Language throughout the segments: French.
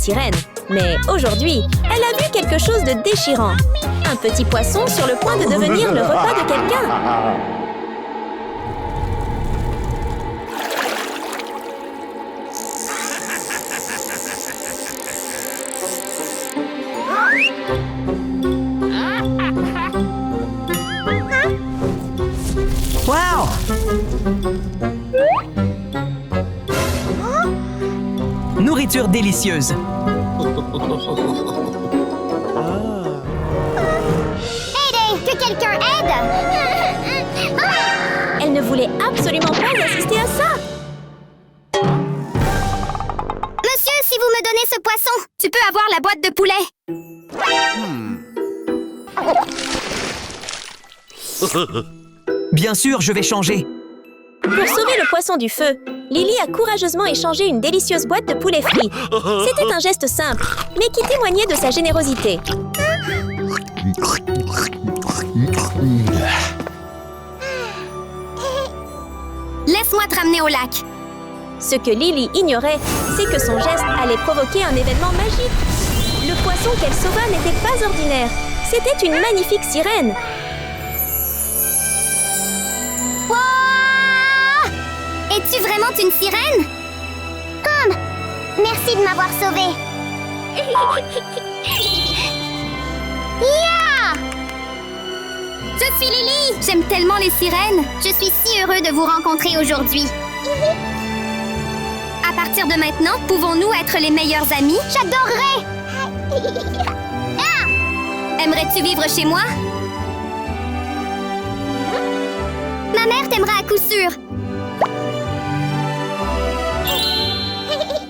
sirène. Mais aujourd'hui, elle a vu quelque chose de déchirant. Un petit poisson sur le point de devenir le repas de quelqu'un. Wow! Nourriture délicieuse. Aidez! Que quelqu'un aide! Elle ne voulait absolument pas assister à ça. Monsieur, si vous me donnez ce poisson, tu peux avoir la boîte de poulet. Bien sûr, je vais changer. Pour sauver le poisson du feu, Lily a courageusement échangé une délicieuse boîte de poulet frit. C'était un geste simple, mais qui témoignait de sa générosité. Laisse-moi te ramener au lac. Ce que Lily ignorait, c'est que son geste allait provoquer un événement magique. Le poisson qu'elle sauva n'était pas ordinaire. C'était une magnifique sirène. Wow! Es-tu vraiment une sirène? Merci de m'avoir sauvée. Yeah! Je suis Lily. J'aime tellement les sirènes. Je suis si heureux de vous rencontrer aujourd'hui. À partir de maintenant, pouvons-nous être les meilleurs amis? J'adorerais! Aimerais-tu vivre chez moi? Ma mère t'aimera à coup sûr.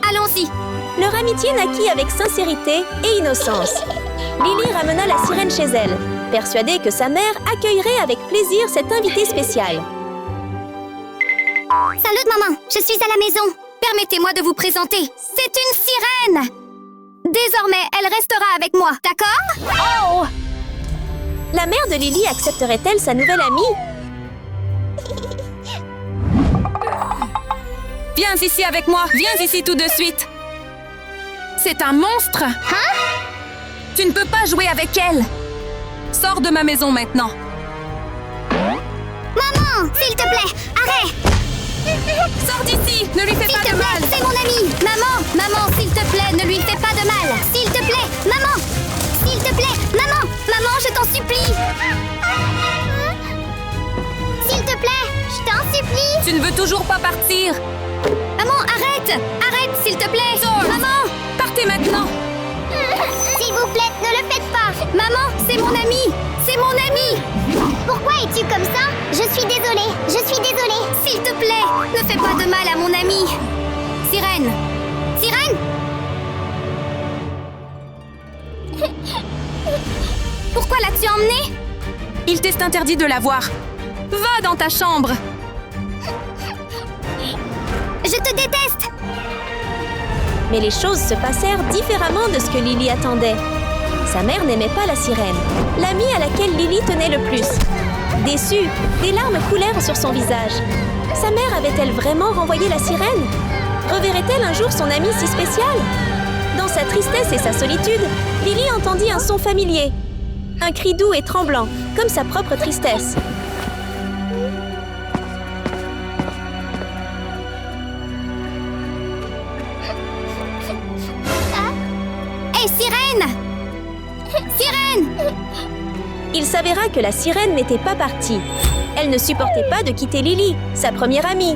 Allons-y. Leur amitié naquit avec sincérité et innocence. Lily ramena la sirène chez elle, persuadée que sa mère accueillerait avec plaisir cet invité spécial. Salut maman, je suis à la maison. Permettez-moi de vous présenter. C'est une sirène. Désormais, elle restera avec moi, d'accord? Oh! La mère de Lily accepterait-elle sa nouvelle amie? Viens ici avec moi. Viens ici tout de suite. C'est un monstre. Hein? Tu ne peux pas jouer avec elle. Sors de ma maison maintenant. Maman, s'il te plaît, arrête! Sors d'ici. Ne lui fais S'il pas te de plaît, mal. c'est mon ami. Maman, s'il te plaît, ne lui fais pas de mal. S'il te plaît, maman. S'il te plaît, maman, je t'en supplie. S'il te plaît, je t'en supplie. Tu ne veux toujours pas partir. Maman, arrête, s'il te plaît. Sors. Maman, Partez maintenant. s'il vous plaît, ne le faites pas. Maman, c'est mon ami. C'est mon ami. Pourquoi es-tu comme ça? Je suis désolée. S'il te plaît, ne fais pas de mal à mon ami. Sirène. Sirène? Pourquoi l'as-tu emmenée? Il t'est interdit de la voir. Va dans ta chambre. Je te déteste. Mais les choses se passèrent différemment de ce que Lily attendait. Sa mère n'aimait pas la sirène, l'amie à laquelle Lily tenait le plus. Déçue, des larmes coulèrent sur son visage. Sa mère avait-elle vraiment renvoyé la sirène? Reverrait-elle un jour son amie si spéciale? Dans sa tristesse et sa solitude, Lily entendit un son familier. Un cri doux et tremblant, comme sa propre tristesse. Hé, sirène! Sirène! Il s'avéra que la sirène n'était pas partie. Elle ne supportait pas de quitter Lily, sa première amie.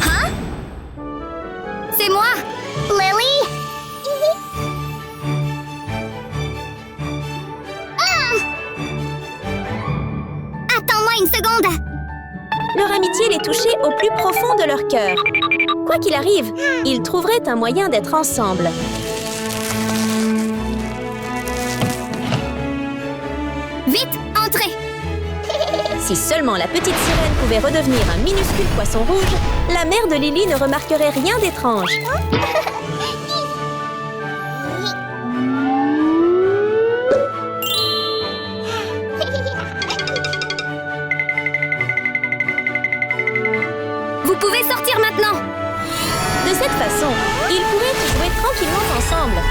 Hein? C'est moi! Lily! Attends-moi une seconde! Leur amitié les touchait au plus profond de leur cœur. Quoi qu'il arrive, ils trouveraient un moyen d'être ensemble. Vite, entrez! Si seulement la petite sirène pouvait redevenir un minuscule poisson rouge, la mère de Lily ne remarquerait rien d'étrange. Vous pouvez sortir maintenant! Ils pourraient y jouer tranquillement ensemble.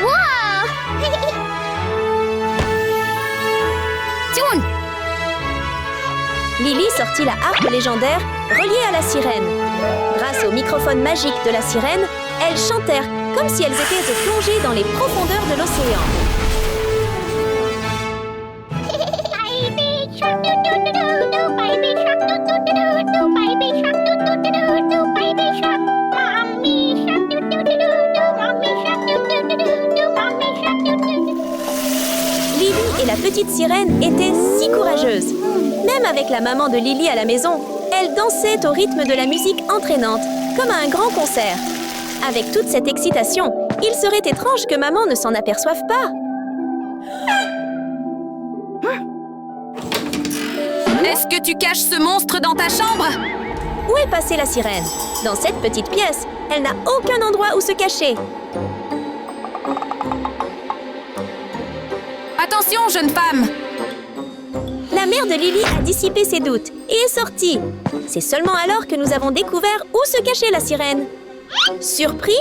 Wow! Toon! Lily sortit la harpe légendaire reliée à la sirène. Grâce au microphone magique de la sirène, elles chantèrent comme si elles étaient plongées dans les profondeurs de l'océan. Lily et la petite sirène étaient si courageuses. Même avec la maman de Lily à la maison, elles dansaient au rythme de la musique entraînante, comme à un grand concert. Avec toute cette excitation, il serait étrange que maman ne s'en aperçoive pas. Est-ce que tu caches ce monstre dans ta chambre? Où est passée la sirène? Dans cette petite pièce, elle n'a aucun endroit où se cacher. Attention, jeune femme! La mère de Lily a dissipé ses doutes et est sortie. C'est seulement alors que nous avons découvert où se cachait la sirène. Surpris?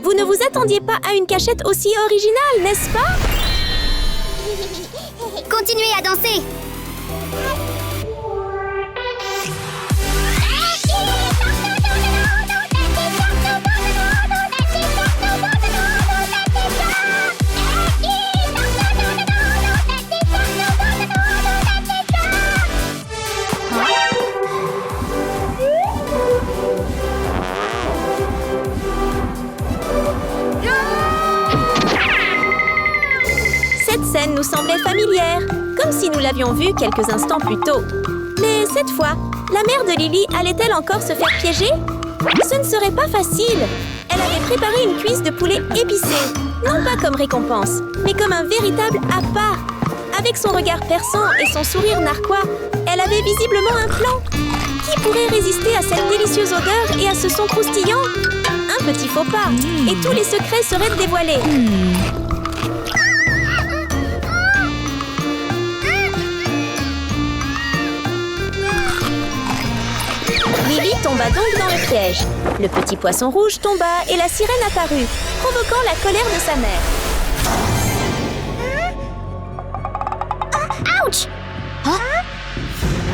Vous ne vous attendiez pas à une cachette aussi originale, n'est-ce pas? Continuez à danser! Cette scène nous semblait familière, comme si nous l'avions vue quelques instants plus tôt. Mais cette fois, la mère de Lily allait-elle encore se faire piéger? Ce ne serait pas facile. Elle avait préparé une cuisse de poulet épicée, non pas comme récompense, mais comme un véritable appât. Avec son regard perçant et son sourire narquois, elle avait visiblement un plan. Qui pourrait résister à cette délicieuse odeur et à ce son croustillant? Un petit faux pas, et tous les secrets seraient dévoilés. Lily tomba donc dans le piège. Le petit poisson rouge tomba et la sirène apparut, provoquant la colère de sa mère. Ouch!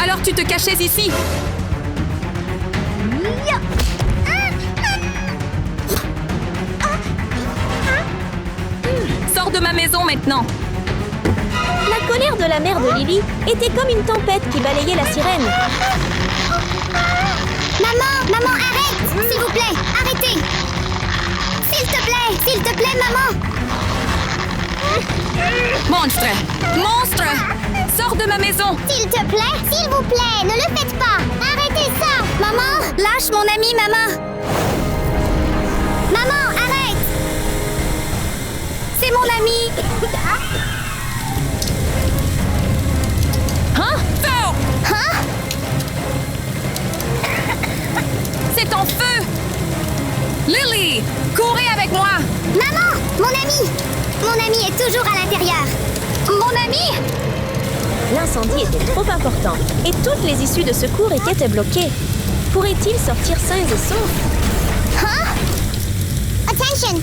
Alors tu te cachais ici? Sors de ma maison maintenant! La colère de la mère de Lily était comme une tempête qui balayait la sirène. Maman, arrête! S'il vous plaît, arrêtez! S'il te plaît, maman! Monstre! Monstre! Sors de ma maison! S'il te plaît, s'il vous plaît, ne le faites pas! Arrêtez ça! Maman, lâche mon ami, maman! Maman, arrête! C'est mon ami! Hein? Feu! Hein? C'est en feu! Lily! Courez avec moi! Maman, mon ami! Mon ami est toujours à l'intérieur! Mon ami! L'incendie était trop important et toutes les issues de secours étaient bloquées. Pourrait-il sortir sains et saufs? Hein? Attention!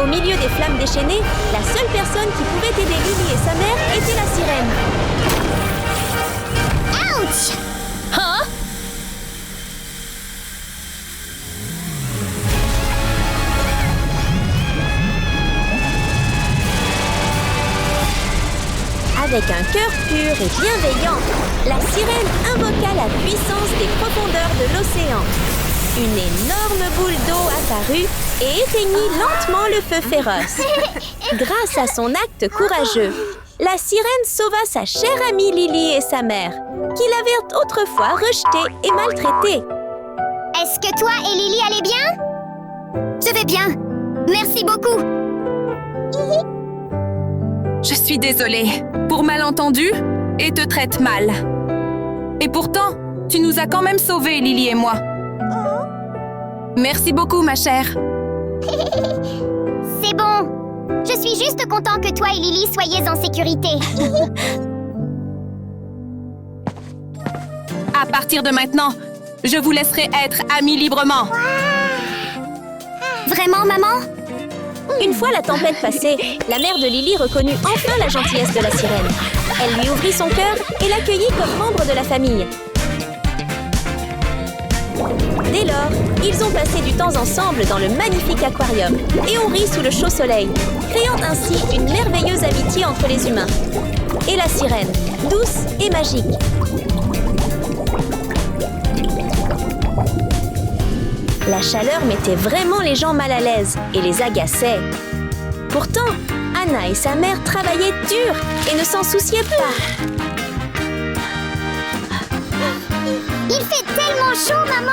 Au milieu des flammes déchaînées, la seule personne qui pouvait aider Lily et sa mère était la sirène. Ouch! Hein? Avec un cœur pur et bienveillant, la sirène invoqua la puissance des profondeurs de l'océan. Une énorme boule d'eau apparut et éteignit lentement le feu féroce. Grâce à son acte courageux, la sirène sauva sa chère amie Lily et sa mère, qui l'avaient autrefois rejetée et maltraitée. Est-ce que toi et Lily allez bien? Je vais bien. Merci beaucoup. Je suis désolée pour malentendu et te traite mal. Et pourtant, tu nous as quand même sauvés, Lily et moi. Merci beaucoup, ma chère. C'est bon. Je suis juste content que toi et Lily soyez en sécurité. À partir de maintenant, je vous laisserai être amis librement. Vraiment, maman? Une fois la tempête passée, la mère de Lily reconnut enfin la gentillesse de la sirène. Elle lui ouvrit son cœur et l'accueillit comme membre de la famille. Dès lors, ils ont passé du temps ensemble dans le magnifique aquarium et ont ri sous le chaud soleil, créant ainsi une merveilleuse amitié entre les humains. Et la sirène, douce et magique. La chaleur mettait vraiment les gens mal à l'aise et les agaçait. Pourtant, Anna et sa mère travaillaient dur et ne s'en souciaient pas. Il fait tellement chaud, maman!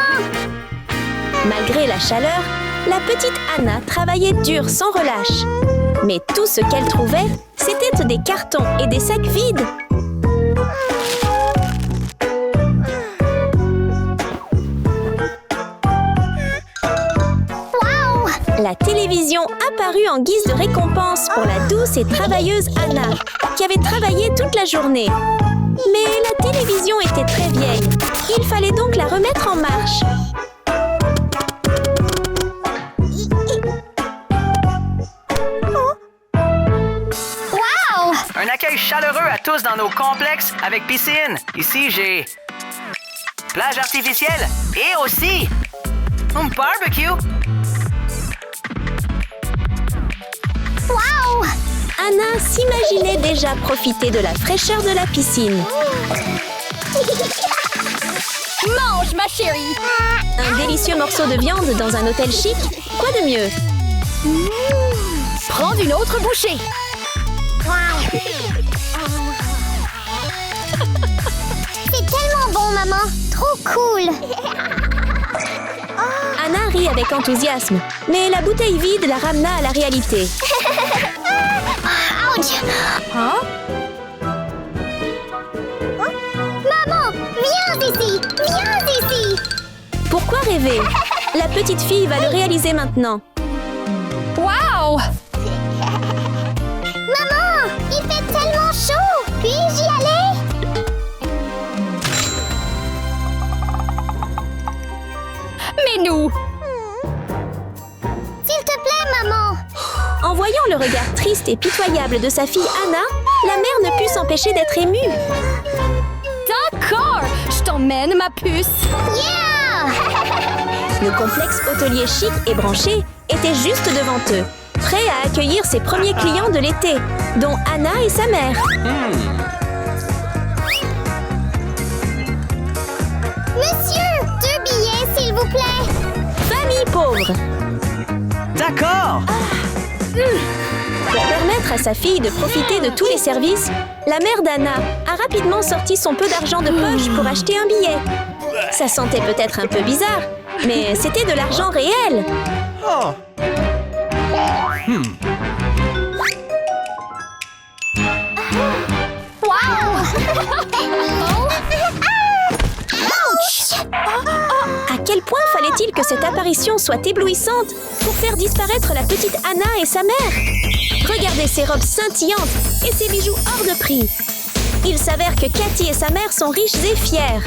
Malgré la chaleur, la petite Anna travaillait dur sans relâche. Mais tout ce qu'elle trouvait, c'était des cartons et des sacs vides. Waouh! La télévision apparut en guise de récompense pour la douce et travailleuse Anna, qui avait travaillé toute la journée. Mais la télévision était très vieille. Il fallait donc la remettre en marche. Waouh! Un accueil chaleureux à tous dans nos complexes avec piscine. Ici, j'ai plage artificielle et aussi un barbecue. Waouh! Anna s'imaginait déjà profiter de la fraîcheur de la piscine. Mange, ma chérie! Un délicieux morceau de viande dans un hôtel chic, quoi de mieux? Prends une autre bouchée! C'est tellement bon, maman! Trop cool! Anna rit avec enthousiasme, mais la bouteille vide la ramena à la réalité. Ouch! Hein? Maman, viens ici! Viens ici! Pourquoi rêver? La petite fille va le réaliser maintenant. Wow! Maman, il fait tellement chaud! Puis-je y aller? Mais nous! S'il te plaît, maman! En voyant le regard triste et pitoyable de sa fille Anna, la mère ne put s'empêcher d'être émue. D'accord! Je t'emmène, ma puce! Yeah! Le complexe hôtelier chic et branché était juste devant eux, prêt à accueillir ses premiers clients de l'été, dont Anna et sa mère. Monsieur, 2 billets, s'il vous plaît! Famille pauvre. D'accord. Pour permettre à sa fille de profiter de tous les services, la mère d'Anna a rapidement sorti son peu d'argent de poche pour acheter un billet. Ça sentait peut-être un peu bizarre, mais c'était de l'argent réel. Oh. Waouh! Ouch! À quel point fallait-il que cette apparition soit éblouissante pour faire disparaître la petite Anna et sa mère? Regardez ces robes scintillantes et ces bijoux hors de prix. Il s'avère que Cathy et sa mère sont riches et fiers.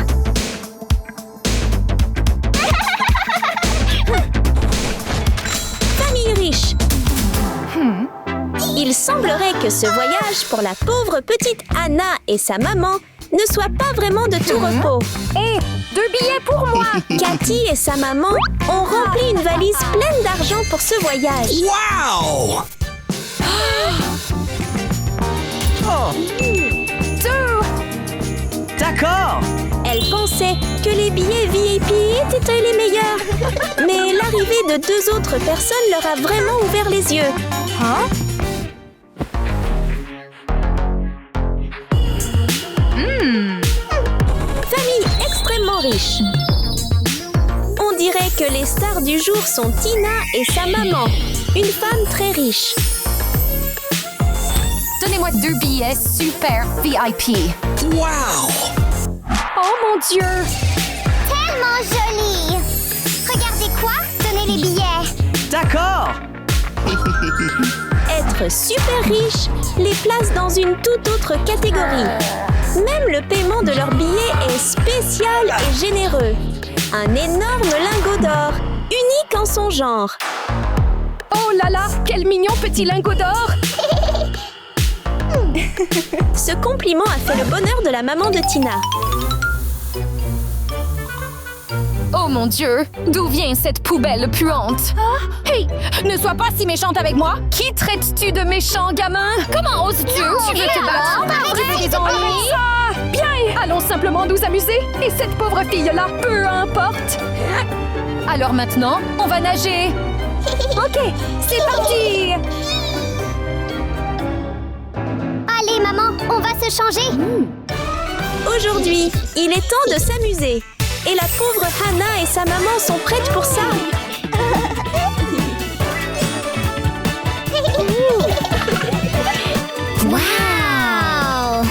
Famille riche. Il semblerait que ce voyage pour la pauvre petite Anna et sa maman ne soit pas vraiment de tout repos. Hé, 2 billets pour moi! Cathy et sa maman ont rempli une valise pleine d'argent pour ce voyage. Wow! Oh. D'accord. Elle pensait que les billets VIP étaient les meilleurs. Mais l'arrivée de 2 autres personnes leur a vraiment ouvert les yeux. Hein? Famille extrêmement riche. On dirait que les stars du jour sont Tina et sa maman, une femme très riche. Donnez-moi 2 billets super VIP. Wow! Oh mon Dieu! Tellement joli! Regardez quoi? Donnez les billets! D'accord. Être être super riches les place dans une toute autre catégorie. Même le paiement de leur billet est spécial et généreux. Un énorme lingot d'or, unique en son genre. Oh là là, quel mignon petit lingot d'or! Ce compliment a fait le bonheur de la maman de Tina. Oh mon Dieu, d'où vient cette poubelle puante? Hey, ne sois pas si méchante avec moi! Qui traites-tu de méchant, gamin? Comment oses-tu? Tu veux te battre? Tu veux des ennuis? Bien, allons simplement nous amuser. Et cette pauvre fille-là, peu importe. Alors maintenant, on va nager. Ok, c'est parti! Allez, maman, on va se changer. Aujourd'hui, il est temps de s'amuser. Et la pauvre Hannah et sa maman sont prêtes pour ça. Waouh!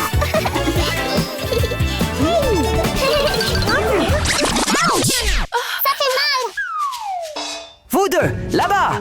Ça fait mal! Vous deux, là-bas!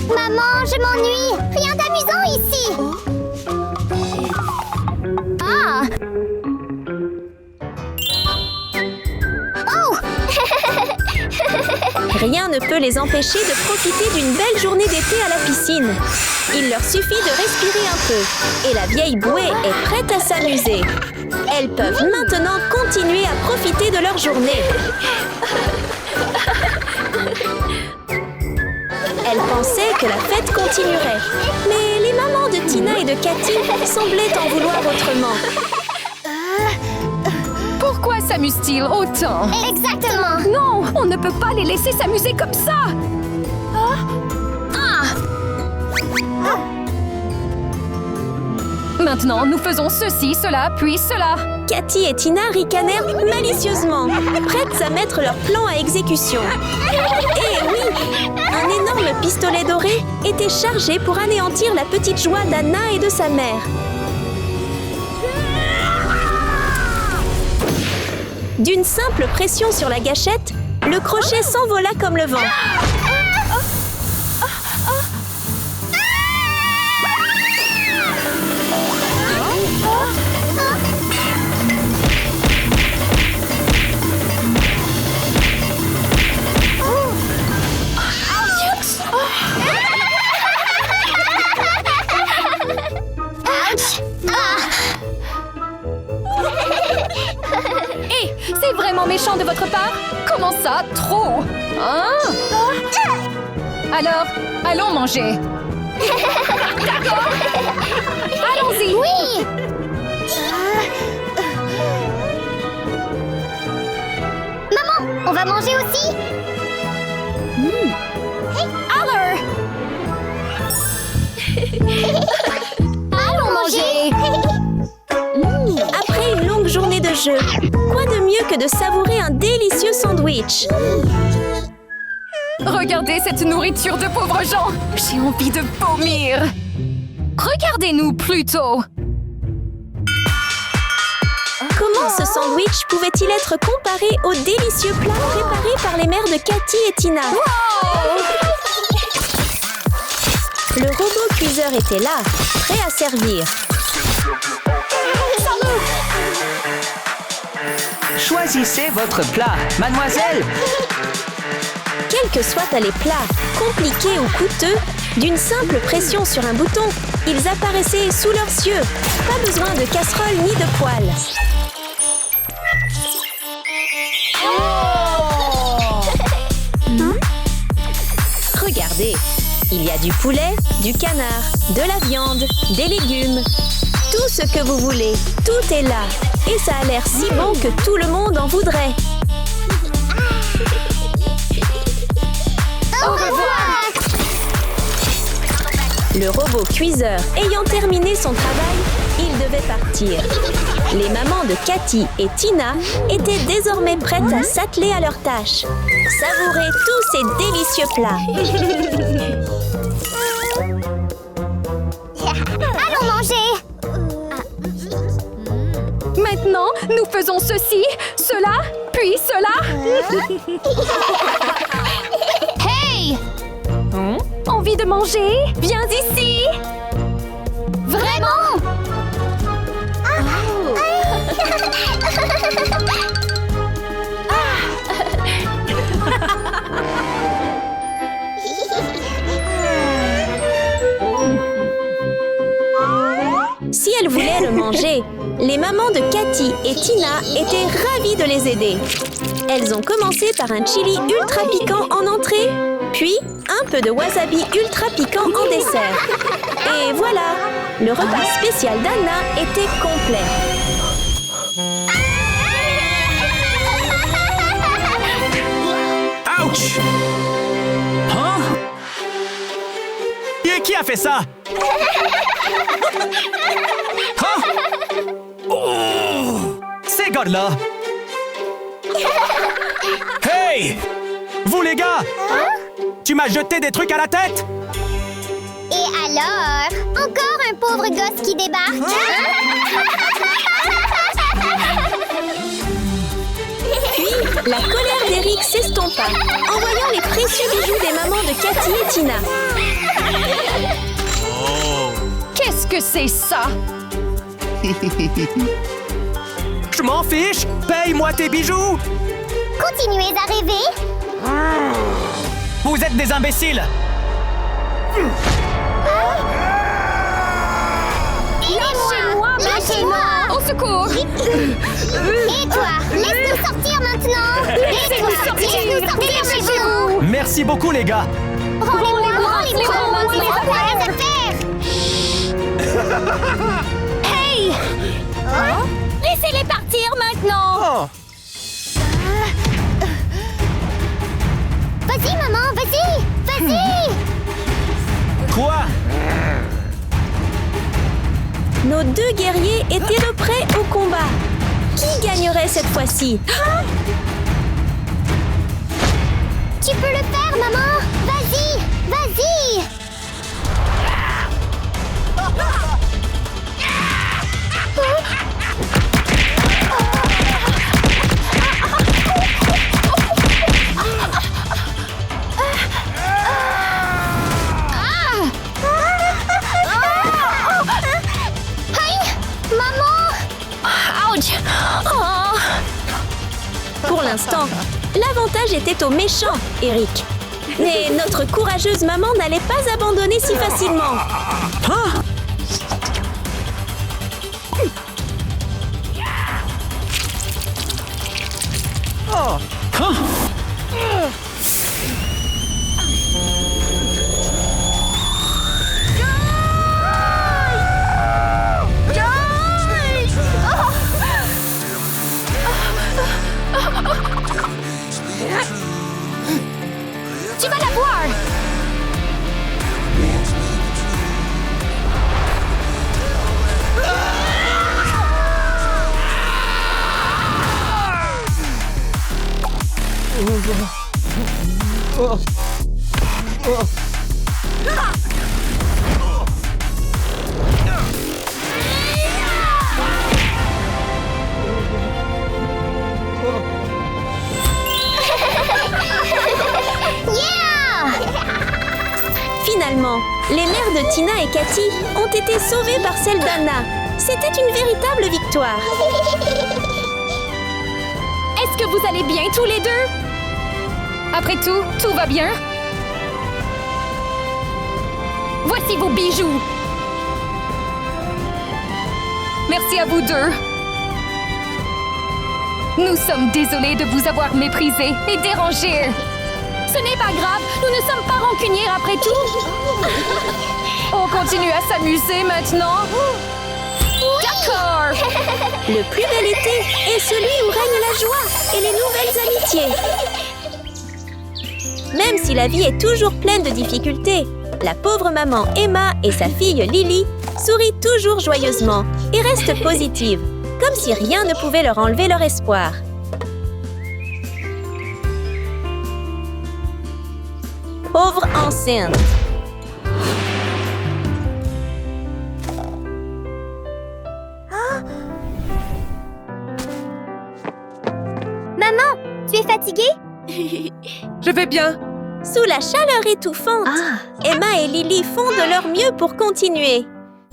Maman, je m'ennuie. Rien d'amusant ici. Ah! Oh! Rien ne peut les empêcher de profiter d'une belle journée d'été à la piscine. Il leur suffit de respirer un peu. Et la vieille bouée est prête à s'amuser. Elles peuvent maintenant continuer à profiter de leur journée. Elles pensaient que la fête continuerait. Mais les mamans de Tina et de Cathy semblaient en vouloir autrement. Pourquoi s'amusent-ils autant? Exactement. Non, on ne peut pas les laisser s'amuser comme ça. Maintenant, nous faisons ceci, cela, puis cela. Cathy et Tina ricanèrent malicieusement, prêtes à mettre leur plan à exécution. Et oui, un énorme pistolet doré était chargé pour anéantir la petite joie d'Anna et de sa mère. D'une simple pression sur la gâchette, le crochet s'envola comme le vent. Hé, c'est vraiment méchant de votre part? Comment ça, trop? Hein? Alors, allons manger. D'accord? Allons-y! Oui! Maman, on va manger aussi? Alors! Allons manger! Après une longue journée de jeu, quoi de mieux que de savourer un délicieux sandwich? Regardez cette nourriture de pauvres gens! J'ai envie de vomir! Regardez-nous plutôt! Comment ce sandwich pouvait-il être comparé au délicieux plat préparé par les mères de Cathy et Tina? Le robot cuiseur était là, prêt à servir. Choisissez votre plat, mademoiselle! Quels que soient les plats, compliqués ou coûteux, d'une simple pression sur un bouton, ils apparaissaient sous leurs yeux. Pas besoin de casserole ni de poêle. Regardez, il y a du poulet, du canard, de la viande, des légumes. Tout ce que vous voulez, tout est là. Et ça a l'air si bon que tout le monde en voudrait. Au revoir! Le robot cuiseur ayant terminé son travail, il devait partir. Les mamans de Cathy et Tina étaient désormais prêtes à s'atteler à leurs tâches. Savourer tous ces délicieux plats. Allons manger. Maintenant, nous faisons ceci, cela, puis cela. Hey! Envie de manger? Viens ici! Vraiment? Si elles voulaient le manger, les mamans de Cathy et Tina étaient ravies de les aider. Elles ont commencé par un chili ultra piquant en entrée, puis un peu de wasabi ultra piquant en dessert. Et voilà, le repas spécial d'Anna était complet. Ouch! Hein? Et qui a fait ça? Hein? Oh! Ces gars-là! Hey! Vous les gars! Tu m'as jeté des trucs à la tête? Et alors? Encore un pauvre gosse qui débarque? La colère d'Eric s'estompa en voyant les précieux bijoux des mamans de Cathy et Tina. Qu'est-ce que c'est ça? Je m'en fiche! Paye-moi tes bijoux! Continuez à rêver. Vous êtes des imbéciles! Lâchez-moi! Lâchez-moi! Au secours! Et toi, laisse-nous sortir maintenant! Laissez-nous sortir maintenant! Merci beaucoup, les gars! Rendez-moi les affaires! Hey! Laissez-les partir maintenant! Oh! Vas-y, maman, vas-y! Vas-y! Quoi? Nos deux guerriers étaient de près au combat. Qui gagnerait cette fois-ci? Tu peux le faire, maman! Vas-y! Vas-y! Pour l'instant, l'avantage était au méchant, Eric. Mais notre courageuse maman n'allait pas abandonner si facilement. Hein? Oh! Hein? Tu vas la voir! Finalement, les mères de Tina et Cathy ont été sauvées par celle d'Anna. C'était une véritable victoire. Est-ce que vous allez bien tous les deux? Après tout, tout va bien? Voici vos bijoux. Merci à vous deux. Nous sommes désolés de vous avoir méprisé et dérangé. Ce n'est pas grave, nous ne sommes pas rancuniers après tout. On continue à s'amuser maintenant? D'accord! Le plus bel été est celui où règne la joie et les nouvelles amitiés. Même si la vie est toujours pleine de difficultés, la pauvre maman Emma et sa fille Lily sourient toujours joyeusement et restent positives, comme comme si rien ne pouvait leur enlever leur espoir. Pauvre enceinte. Maman, tu es fatiguée? Je vais bien. Sous la chaleur étouffante, Emma et Lily font de leur mieux pour continuer.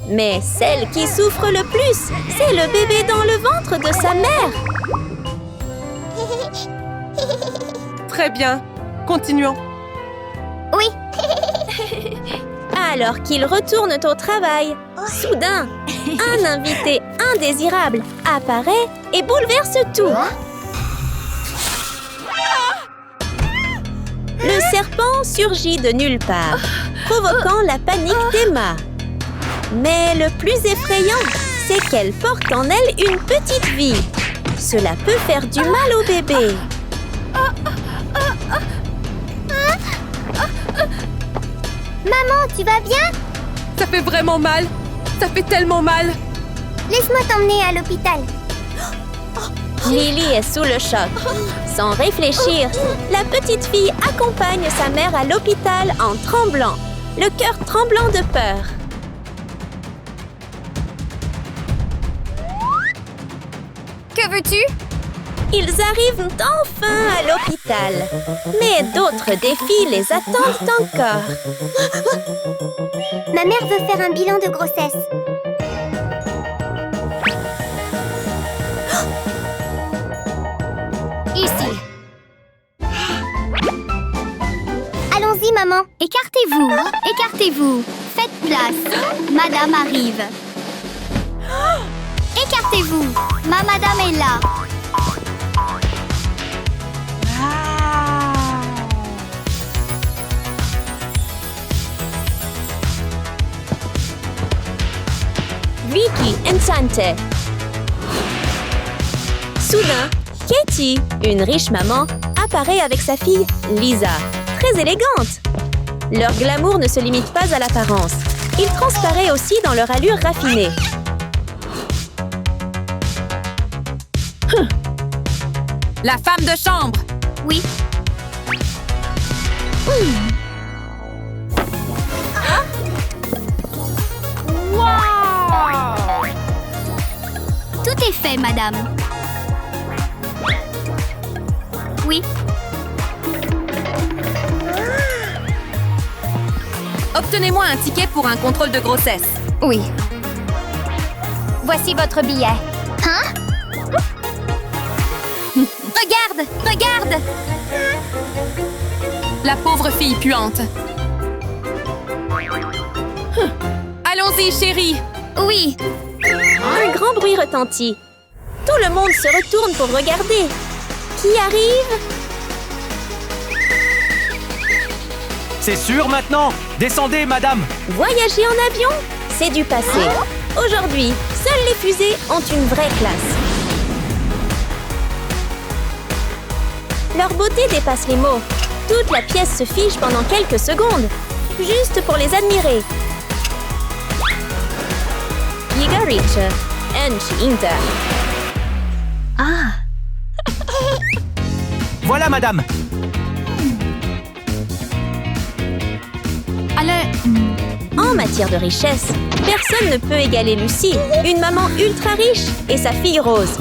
Mais celle qui souffre le plus, c'est le bébé dans le ventre de sa mère. Très bien. Continuons. Oui. Alors qu'ils retournent au travail, soudain, un invité indésirable apparaît et bouleverse tout. Le serpent surgit de nulle part, provoquant la panique d'Emma. Mais le plus effrayant, c'est qu'elle porte en elle une petite vie. Cela peut faire du mal au bébé. Maman, tu vas bien? Ça fait vraiment mal. Ça fait tellement mal. Laisse-moi t'emmener à l'hôpital. Lily est sous le choc. Sans réfléchir, la petite fille accompagne sa mère à l'hôpital en tremblant, le cœur tremblant de peur. Que veux-tu? Ils arrivent enfin à l'hôpital. Mais d'autres défis les attendent encore. Ma mère veut faire un bilan de grossesse. Ici. Allons-y, maman. Écartez-vous. Écartez-vous. Faites place. Madame arrive. Écartez-vous. Ma madame est là. Vicky et Sante. Soudain, Katie, une riche maman, apparaît avec sa fille Lisa, très élégante. Leur glamour ne se limite pas à l'apparence. Il transparaît aussi dans leur allure raffinée. La femme de chambre. Oui. Tout est fait, madame. Oui. Obtenez-moi un ticket pour un contrôle de grossesse. Oui. Voici votre billet. Hein? Regarde! Regarde! La pauvre fille puante. Allons-y, chérie. Oui. Un grand bruit retentit. Tout le monde se retourne pour regarder. Qui arrive? C'est sûr maintenant? Descendez, madame! Voyager en avion, c'est du passé. Aujourd'hui, seules les fusées ont une vraie classe. Leur beauté dépasse les mots. Toute la pièce se fige pendant quelques secondes, juste pour les admirer. Giga Enchinta. Voilà, madame! En matière de richesse, personne ne peut égaler Lucie, une maman ultra riche, et sa fille Rose.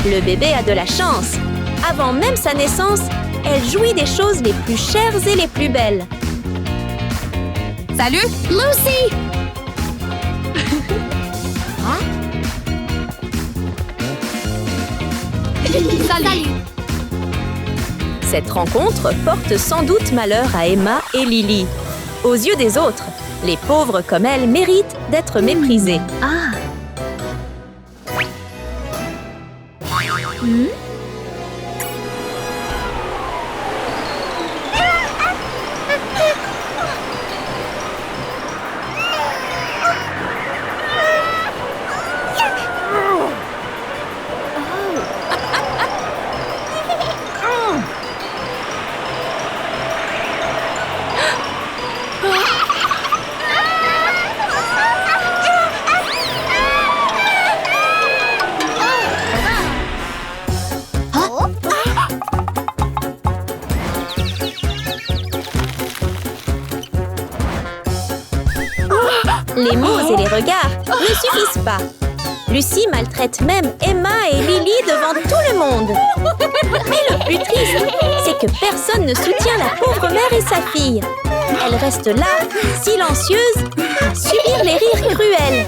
Le bébé a de la chance. Avant même sa naissance, elle jouit des choses les plus chères et les plus belles. Salut. Lucy! Salut. Cette rencontre porte sans doute malheur à Emma et Lily. Aux yeux des autres, les pauvres comme elles méritent d'être méprisées. ne suffisent pas. Lucy maltraite même Emma et Lily devant tout le monde. Mais le plus triste, c'est que personne ne soutient la pauvre mère et sa fille. Elle reste là, silencieuse, à subir les rires cruels.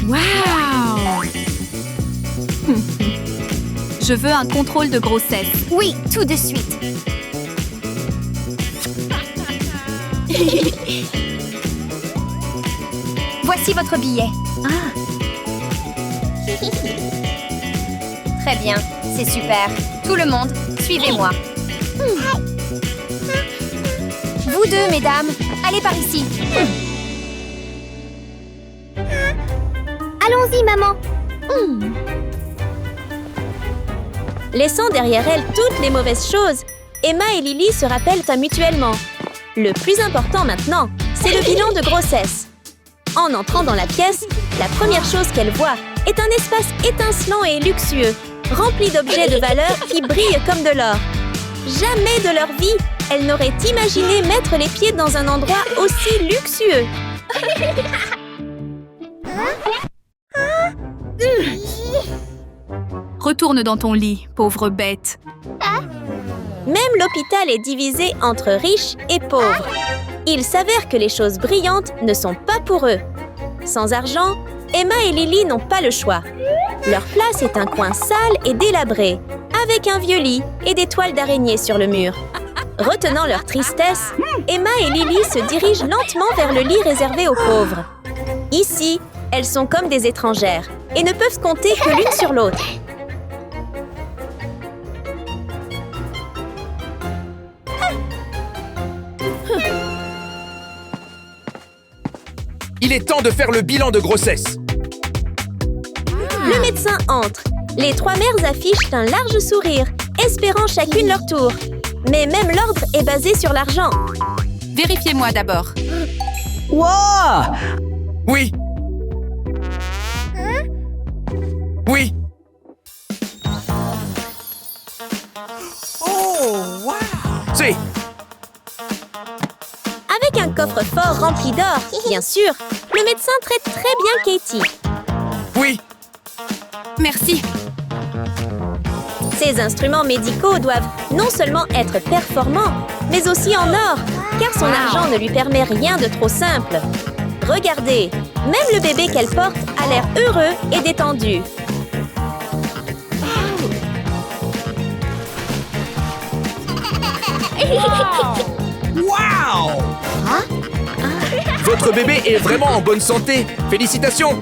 Wow! Je veux un contrôle de grossesse. Oui, tout de suite. Voici votre billet. Très bien, c'est super. Tout le monde, suivez-moi. Vous deux, mesdames, allez par ici. Allons-y, maman. Laissant derrière elle toutes les mauvaises choses, Emma et Lily se rappellent mutuellement. Le plus important maintenant, c'est le bilan de grossesse. En entrant dans la pièce, la première chose qu'elle voit est un espace étincelant et luxueux, rempli d'objets de valeur qui brillent comme de l'or. Jamais de leur vie, elles n'auraient imaginé mettre les pieds dans un endroit aussi luxueux. Retourne dans ton lit, pauvre bête. Même l'hôpital est divisé entre riches et pauvres. Il s'avère que les choses brillantes ne sont pas pour eux. Sans argent, Emma et Lily n'ont pas le choix. Leur place est un coin sale et délabré, avec un vieux lit et des toiles d'araignée sur le mur. Retenant leur tristesse, Emma et Lily se dirigent lentement vers le lit réservé aux pauvres. Ici, elles sont comme des étrangères et ne peuvent compter que l'une sur l'autre. Il est temps de faire le bilan de grossesse. Le médecin entre. Les trois mères affichent un large sourire, espérant chacune leur tour. Mais même l'ordre est basé sur l'argent. Vérifiez-moi d'abord. Wow! Oui. Oui. Si. Avec un coffre-fort rempli d'or, bien sûr, le médecin traite très bien Katie. Oui. Merci. Ces instruments médicaux doivent non seulement être performants, mais aussi en or, car son argent ne lui permet rien de trop simple. Regardez, même le bébé qu'elle porte a l'air heureux et détendu. Wow! Votre bébé est vraiment en bonne santé. Félicitations.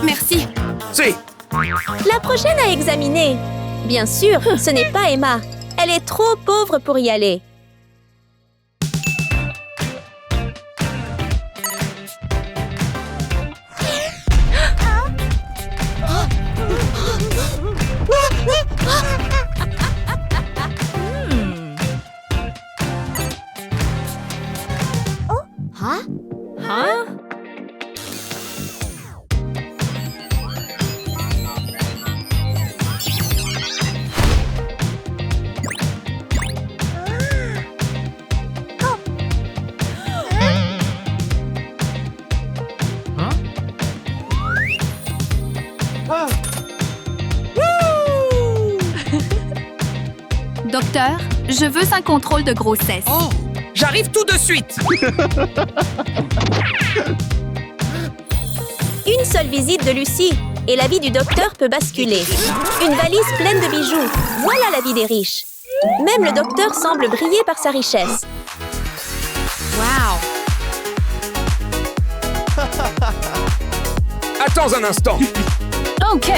Merci. Si. La prochaine à examiner. Bien sûr, ce n'est pas Emma. Elle est trop pauvre pour y aller. Docteur, je veux un contrôle de grossesse. Oh, j'arrive tout de suite. Une seule visite de Lucy et la vie du docteur peut basculer. Une valise pleine de bijoux. Voilà la vie des riches. Même le docteur semble briller par sa richesse. Wow! Attends un instant. OK.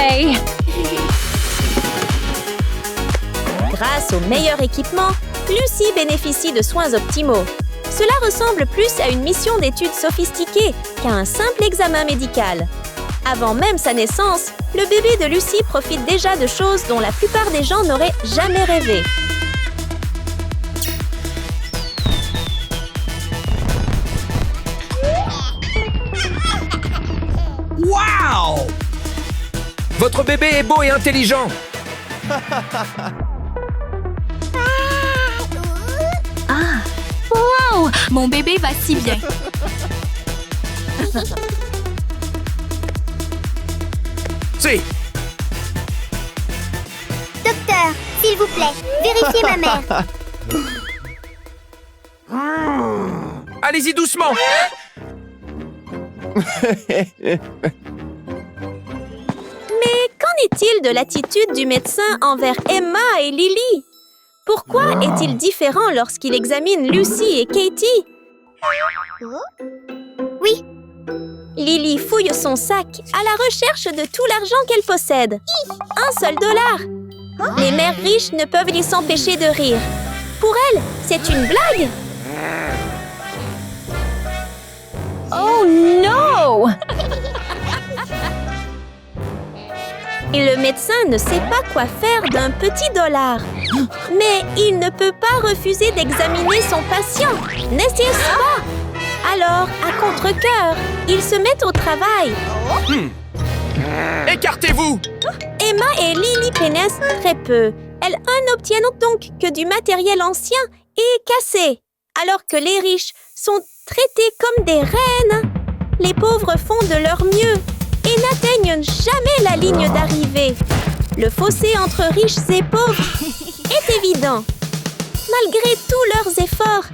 Grâce au meilleur équipement, Lucy bénéficie de soins optimaux. Cela ressemble plus à une mission d'études sophistiquée qu'à un simple examen médical. Avant même sa naissance, le bébé de Lucy profite déjà de choses dont la plupart des gens n'auraient jamais rêvé. Wow! Votre bébé est beau et intelligent. Wow! Mon bébé va si bien. Si. Docteur, s'il vous plaît, vérifiez ma mère. Allez-y doucement. Mais qu'en est-il de l'attitude du médecin envers Emma et Lily? Pourquoi est-il différent lorsqu'il examine Lucy et Katie? Oui, Lily fouille son sac à la recherche de tout l'argent qu'elle possède. $1 seul. Les mères riches ne peuvent y s'empêcher de rire. Pour elles, c'est une blague. Oh non! Et le médecin ne sait pas quoi faire d'un petit $. Mais il ne peut pas refuser d'examiner son patient, n'est-ce pas? Alors, à contre-cœur, il se met au travail. Écartez-vous. Emma et Lily pénètrent très peu. Elles n'obtiennent donc que du matériel ancien et cassé. Alors que les riches sont traités comme des reines, les pauvres font de leur mieux et n'atteignent jamais la ligne d'arrivée. Le fossé entre riches et pauvres est évident. Malgré tous leurs efforts,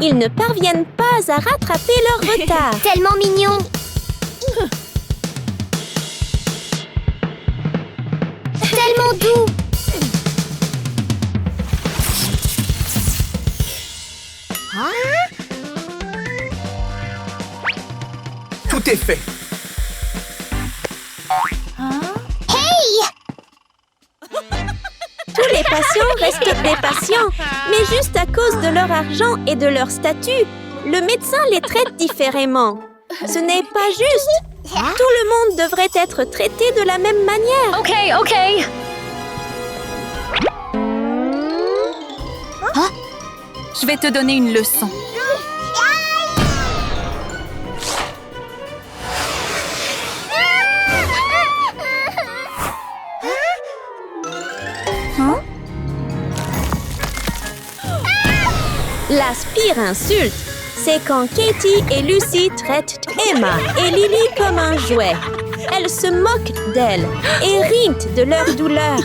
ils ne parviennent pas à rattraper leur retard. tellement mignon. Tellement doux. Tout est fait. Tous les patients restent des patients, mais juste à cause de leur argent et de leur statut, le médecin les traite différemment. Ce n'est pas juste. Tout le monde devrait être traité de la même manière. OK. Je vais te donner une leçon. La pire insulte, c'est quand Katie et Lucy traitent Emma et Lily comme un jouet. Elles se moquent d'elles et rient de leur douleur.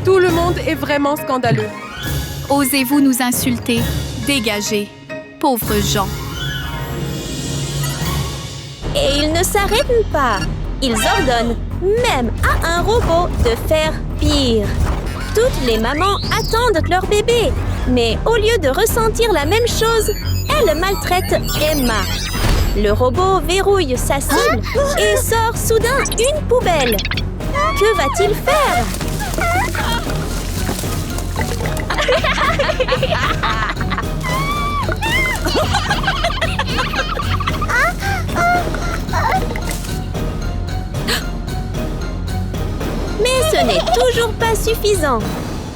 Tout le monde est vraiment scandaleux. Osez-vous nous insulter? Dégagez, pauvres gens. Et ils ne s'arrêtent pas. Ils ordonnent même à un robot de faire pire. Toutes les mamans attendent leur bébé, mais au lieu de ressentir la même chose, elles maltraitent Emma. Le robot verrouille sa cible et sort soudain une poubelle. Que va-t-il faire? Mais ce n'est toujours pas suffisant.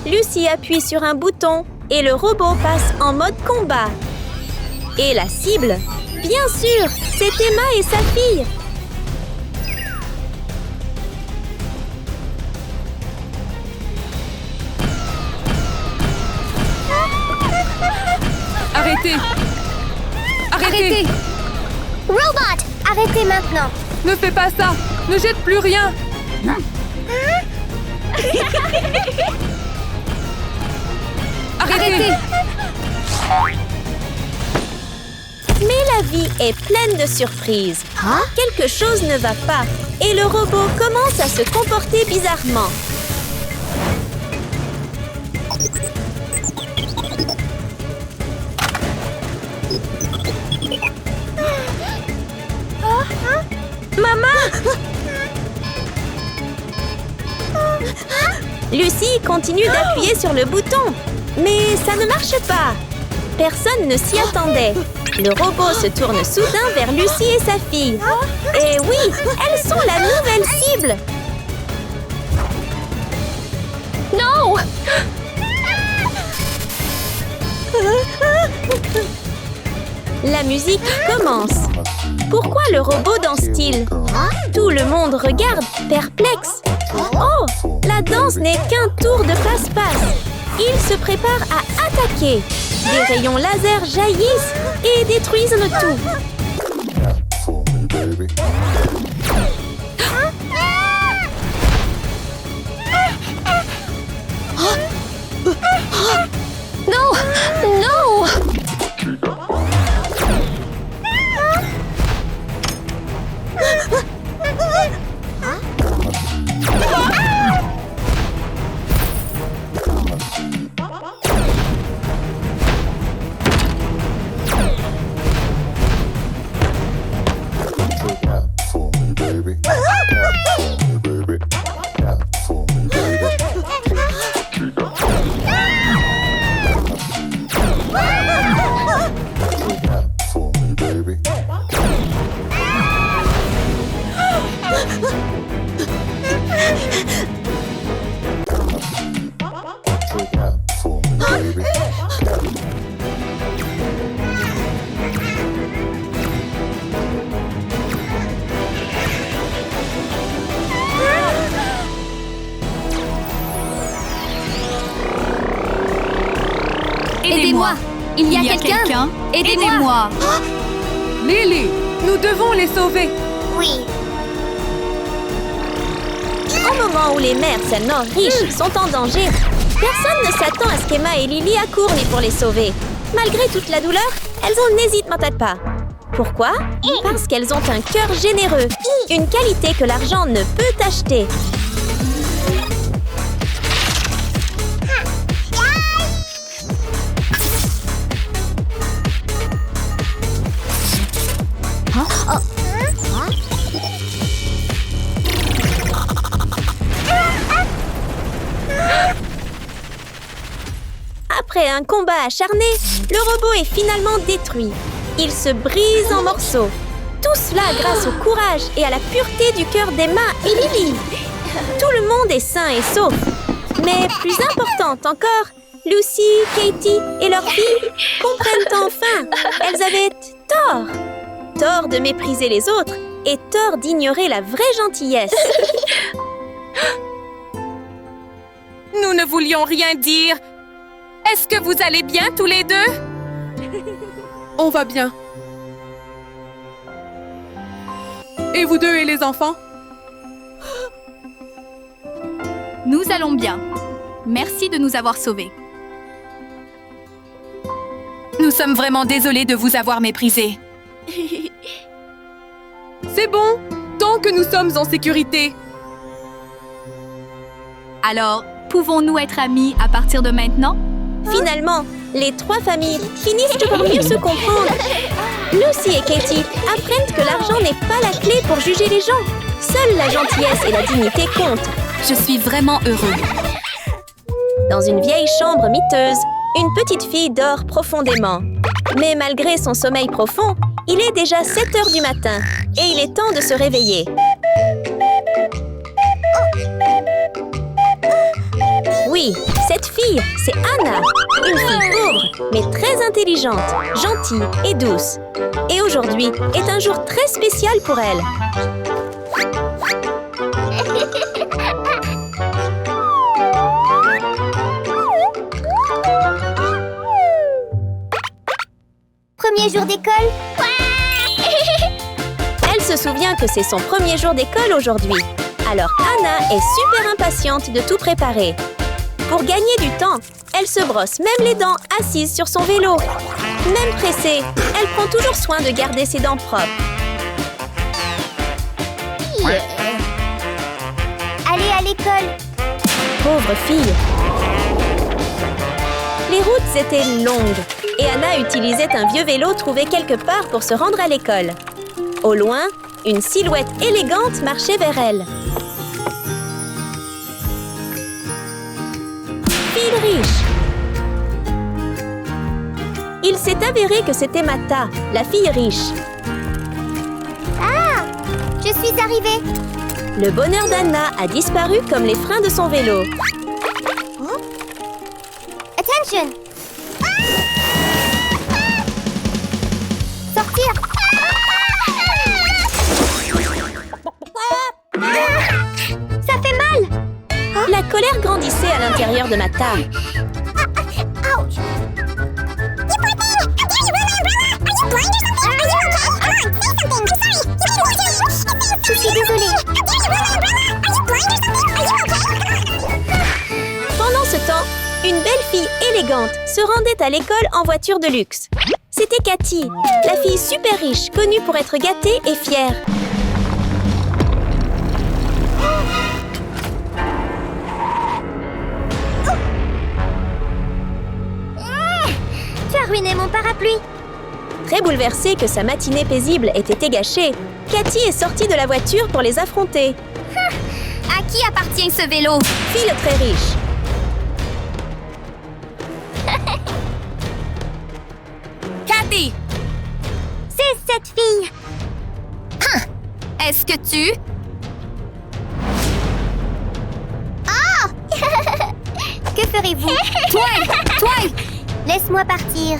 Lucy appuie sur un bouton et le robot passe en mode combat. Et la cible, bien sûr, c'est Emma et sa fille. Arrêtez! Arrêtez! Robot, arrêtez maintenant. Ne fais pas ça! Ne jette plus rien! Arrêtez! Mais la vie est pleine de surprises. Quelque chose ne va pas et le robot commence à se comporter bizarrement. Maman! Lucy continue d'appuyer sur le bouton, mais ça ne marche pas. Personne ne s'y attendait. Le robot se tourne soudain vers Lucy et sa fille. Et oui, elles sont la nouvelle cible. Non! La musique commence. Pourquoi le robot danse-t-il? Tout le monde regarde, perplexe. Oh, la danse n'est qu'un tour de passe-passe. Il se prépare à attaquer. Des rayons laser jaillissent et détruisent le tout. Non! Non! Aidez-moi! Il y a quelqu'un! Aidez-moi! Lily, nous devons les sauver. Oui. Au moment où les mères seulement riches sont en danger, personne ne s'attend à ce qu'Emma et Lily accourent pour les sauver. Malgré toute la douleur, elles n'hésitent peut-être pas. Pourquoi? Parce qu'elles ont un cœur généreux, une qualité que l'argent ne peut acheter. Après un combat acharné, le robot est finalement détruit. Il se brise en morceaux. Tout cela grâce au courage et à la pureté du cœur d'Emma et Lily. Tout le monde est sain et sauf. Mais plus importante encore, Lucy, Katie et leurs filles comprennent enfin. Elles avaient tort. Tort de mépriser les autres et tort d'ignorer la vraie gentillesse. Nous ne voulions rien dire. Est-ce que vous allez bien tous les deux? On va bien. Et vous deux et les enfants? Nous allons bien. Merci de nous avoir sauvés. Nous sommes vraiment désolés de vous avoir méprisés. C'est bon, tant que nous sommes en sécurité. Alors, pouvons-nous être amis à partir de maintenant? Finalement, les trois familles finissent par mieux se comprendre. Lucy et Katie apprennent que l'argent n'est pas la clé pour juger les gens. Seule la gentillesse et la dignité comptent. Je suis vraiment heureux. Dans une vieille chambre miteuse, une petite fille dort profondément. Mais malgré son sommeil profond, il est déjà 7 heures du matin et il est temps de se réveiller. Oui, cette fille, c'est Anna, une fille pauvre, mais très intelligente, gentille et douce. Et aujourd'hui est un jour très spécial pour elle. Premier jour d'école? Elle se souvient que c'est son premier jour d'école aujourd'hui. Alors Anna est super impatiente de tout préparer. Pour gagner du temps, elle se brosse même les dents assise sur son vélo. Même pressée, elle prend toujours soin de garder ses dents propres. Allez à l'école. Pauvre fille. Les routes étaient longues et Anna utilisait un vieux vélo trouvé quelque part pour se rendre à l'école. Au loin, une silhouette élégante marchait vers elle. Fille riche. Il s'est avéré que c'était Mata, la fille riche. Ah, je suis arrivée. Le bonheur d'Anna a disparu comme les freins de son vélo. Attention. Sortir. colère grandissait à l'intérieur de Mata. Je suis désolée. Pendant ce temps, une belle fille élégante se rendait à l'école en voiture de luxe. C'était Cathy, la fille super riche, connue pour être gâtée et fière. Tu as ruiné mon parapluie. Très bouleversée que sa matinée paisible ait été gâchée, Cathy est sortie de la voiture pour les affronter. À qui appartient ce vélo? Fille très riche. Cathy! C'est cette fille. Est-ce que tu... Que ferez-vous? Toi! Laisse-moi partir.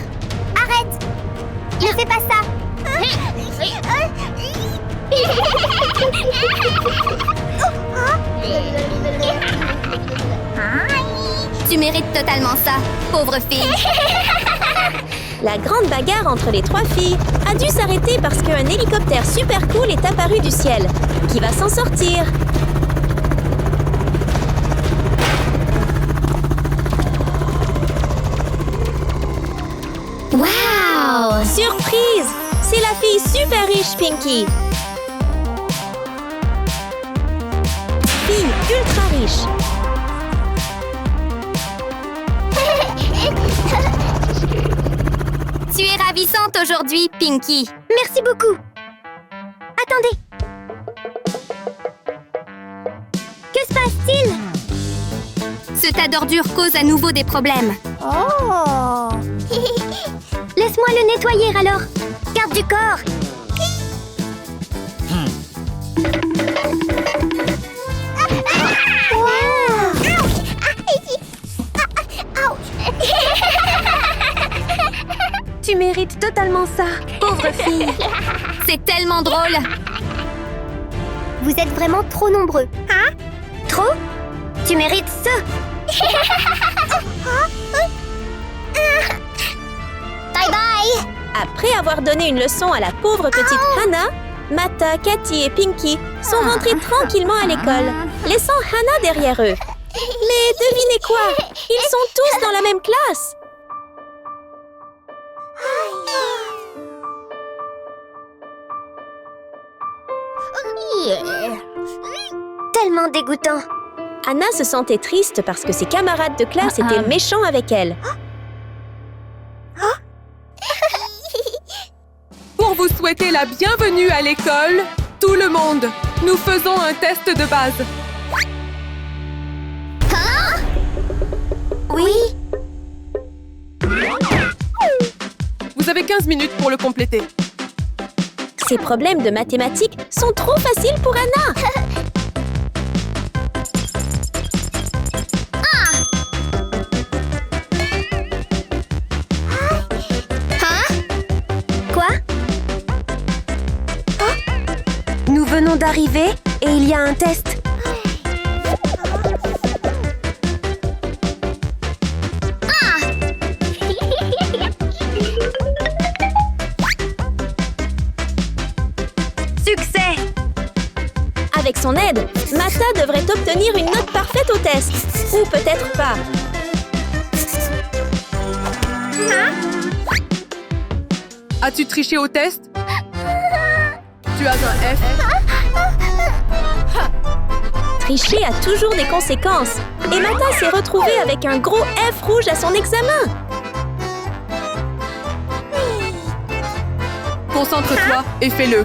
Arrête! Ne fais pas ça. Tu mérites totalement ça, pauvre fille. La grande bagarre entre les trois filles a dû s'arrêter parce qu'un hélicoptère super cool est apparu du ciel. Qui va s'en sortir? Wow! Surprise! C'est la fille super riche Pinky. Fille ultra riche. Tu es ravissante aujourd'hui, Pinky. Merci beaucoup. Attendez. Que se passe-t-il? Ce tas d'ordures cause à nouveau des problèmes. Oh! Laisse-moi le nettoyer alors. Garde du corps. Tu mérites totalement ça, pauvre fille. C'est tellement drôle. Vous êtes vraiment trop nombreux. Hein? Trop? Tu mérites ça. Bye bye. Après avoir donné une leçon à la pauvre petite Hannah, Mata, Cathy et Pinky sont rentrés tranquillement à l'école, laissant Hannah derrière eux. Mais devinez quoi? Ils sont tous dans la même classe. Tellement dégoûtant. Hannah se sentait triste parce que ses camarades de classe étaient méchants avec elle. Pour vous souhaiter la bienvenue à l'école, tout le monde, nous faisons un test de base. Oui. Vous avez 15 minutes pour le compléter. Ces problèmes de mathématiques sont trop faciles pour Hannah. Quoi? Nous venons d'arriver et il y a un test. Succès! Avec son aide, Mata devrait obtenir une note parfaite au test. Ou peut-être pas. As-tu triché au test? Tu as un F. Tricher a toujours des conséquences. Et Mata s'est retrouvée avec un gros F rouge à son examen. Concentre-toi et fais-le.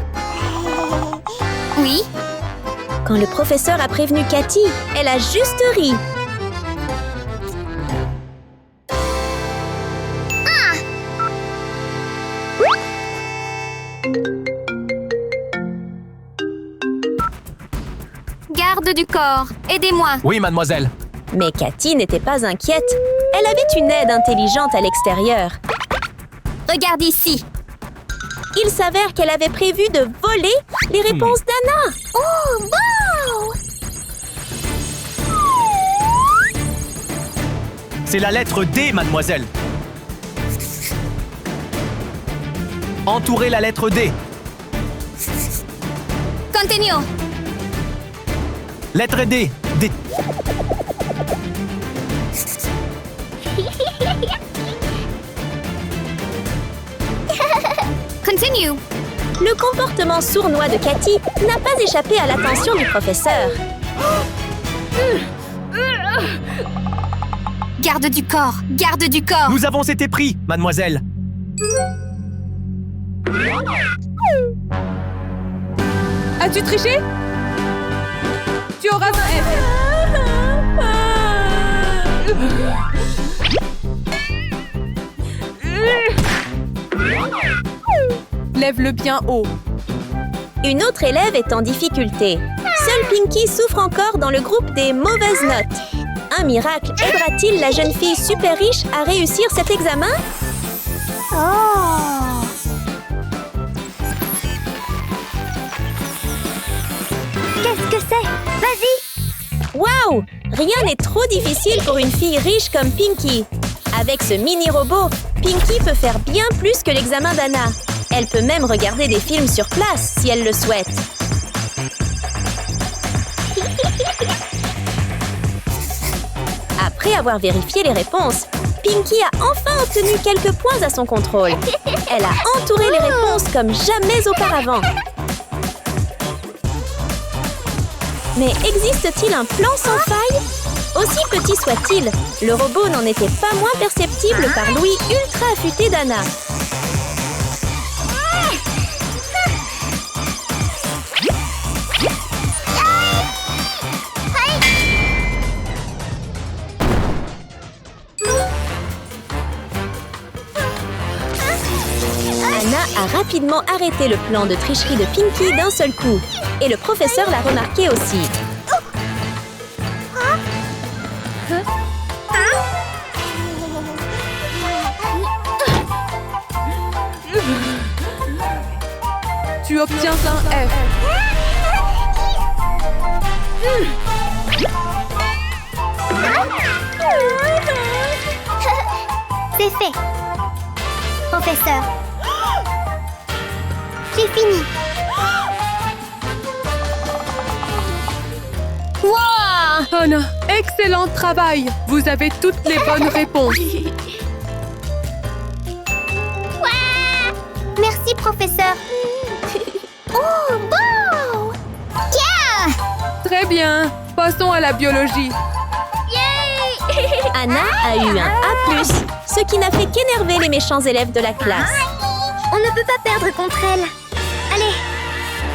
Oui. Quand le professeur a prévenu Cathy, elle a juste ri. Garde du corps, aidez-moi. Oui, mademoiselle. Mais Cathy n'était pas inquiète. Elle avait une aide intelligente à l'extérieur. Regarde ici. Il s'avère qu'elle avait prévu de voler les réponses d'Anna. Oh, wow! C'est la lettre D, mademoiselle. Entourez la lettre D. Continue. Lettre D. D. Continue. Le comportement sournois de Cathy n'a pas échappé à l'attention du professeur. Garde du corps. Garde du corps. Nous avons été pris, mademoiselle. As-tu triché? Tu auras un F. Lève-le bien haut. Une autre élève est en difficulté. Seule Pinky souffre encore dans le groupe des mauvaises notes. Un miracle aidera-t-il la jeune fille super riche à réussir cet examen? Qu'est-ce que c'est? Vas-y. Waouh! Rien n'est trop difficile pour une fille riche comme Pinky. Avec ce mini-robot, Pinky peut faire bien plus que l'examen d'Anna. Elle peut même regarder des films sur place si elle le souhaite. Après avoir vérifié les réponses, Pinky a enfin obtenu quelques points à son contrôle. Elle a entouré les réponses comme jamais auparavant. Mais existe-t-il un plan sans faille? Aussi petit soit-il, le robot n'en était pas moins perceptible par l'ouïe ultra affûté d'Anna. Anna a rapidement arrêté le plan de tricherie de Pinky d'un seul coup. Et le professeur l'a remarqué aussi. Tu obtiens un F. C'est fait. Professeur. J'ai fini. Anna, excellent travail. Vous avez toutes les bonnes réponses. Merci, professeur. Oh, wow! Yeah! Très bien. Passons à la biologie. Anna a eu un A+, ce qui n'a fait qu'énerver les méchants élèves de la classe. On ne peut pas perdre contre elle. Allez.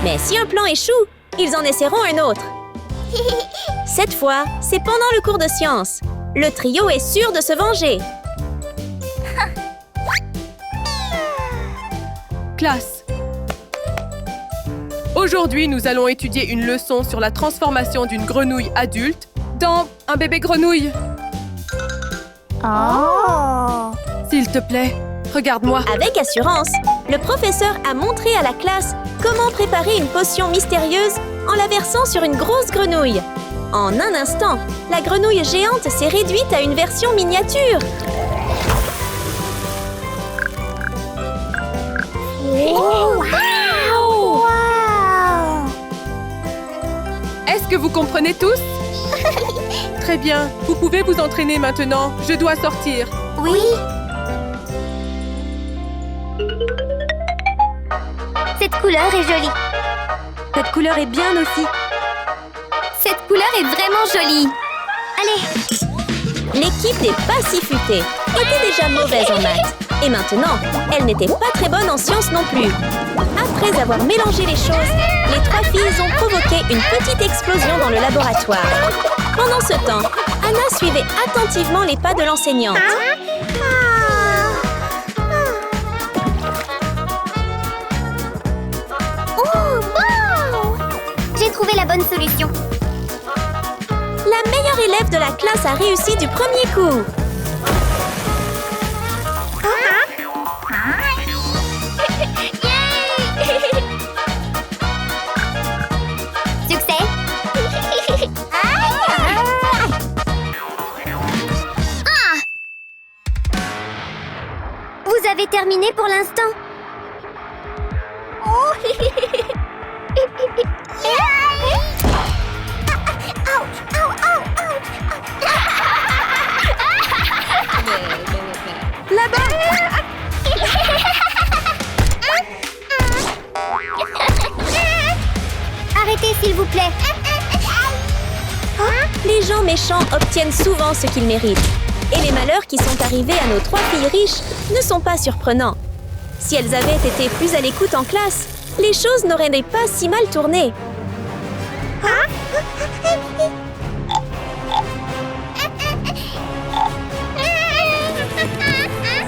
Mais si un plan échoue, ils en essaieront un autre. Cette fois, c'est pendant le cours de sciences. Le trio est sûr de se venger. Classe. Aujourd'hui, nous allons étudier une leçon sur la transformation d'une grenouille adulte dans un bébé grenouille. Oh! S'il te plaît, regarde-moi. Avec assurance, le professeur a montré à la classe comment préparer une potion mystérieuse en la versant sur une grosse grenouille. En un instant, la grenouille géante s'est réduite à une version miniature. Oh, wow! Est-ce que vous comprenez tous? Très bien. Vous pouvez vous entraîner maintenant. Je dois sortir. Oui. Cette couleur est jolie. Cette couleur est bien aussi. Cette couleur est vraiment jolie. Allez. L'équipe des pas si futés était déjà mauvaise en maths. Et maintenant, elle n'était pas très bonne en sciences non plus. Après avoir mélangé les choses, les trois filles ont provoqué une petite explosion dans le laboratoire. Pendant ce temps, Anna suivait attentivement les pas de l'enseignante. Oh, wow! J'ai trouvé la bonne solution. La meilleure élève de la classe a réussi du premier coup. Succès! Vous avez terminé pour l'instant? Arrêtez, s'il vous plaît. Les gens méchants obtiennent souvent ce qu'ils méritent. Et les malheurs qui sont arrivés à nos 3 filles riches ne sont pas surprenants. Si elles avaient été plus à l'écoute en classe, les choses n'auraient pas si mal tourné.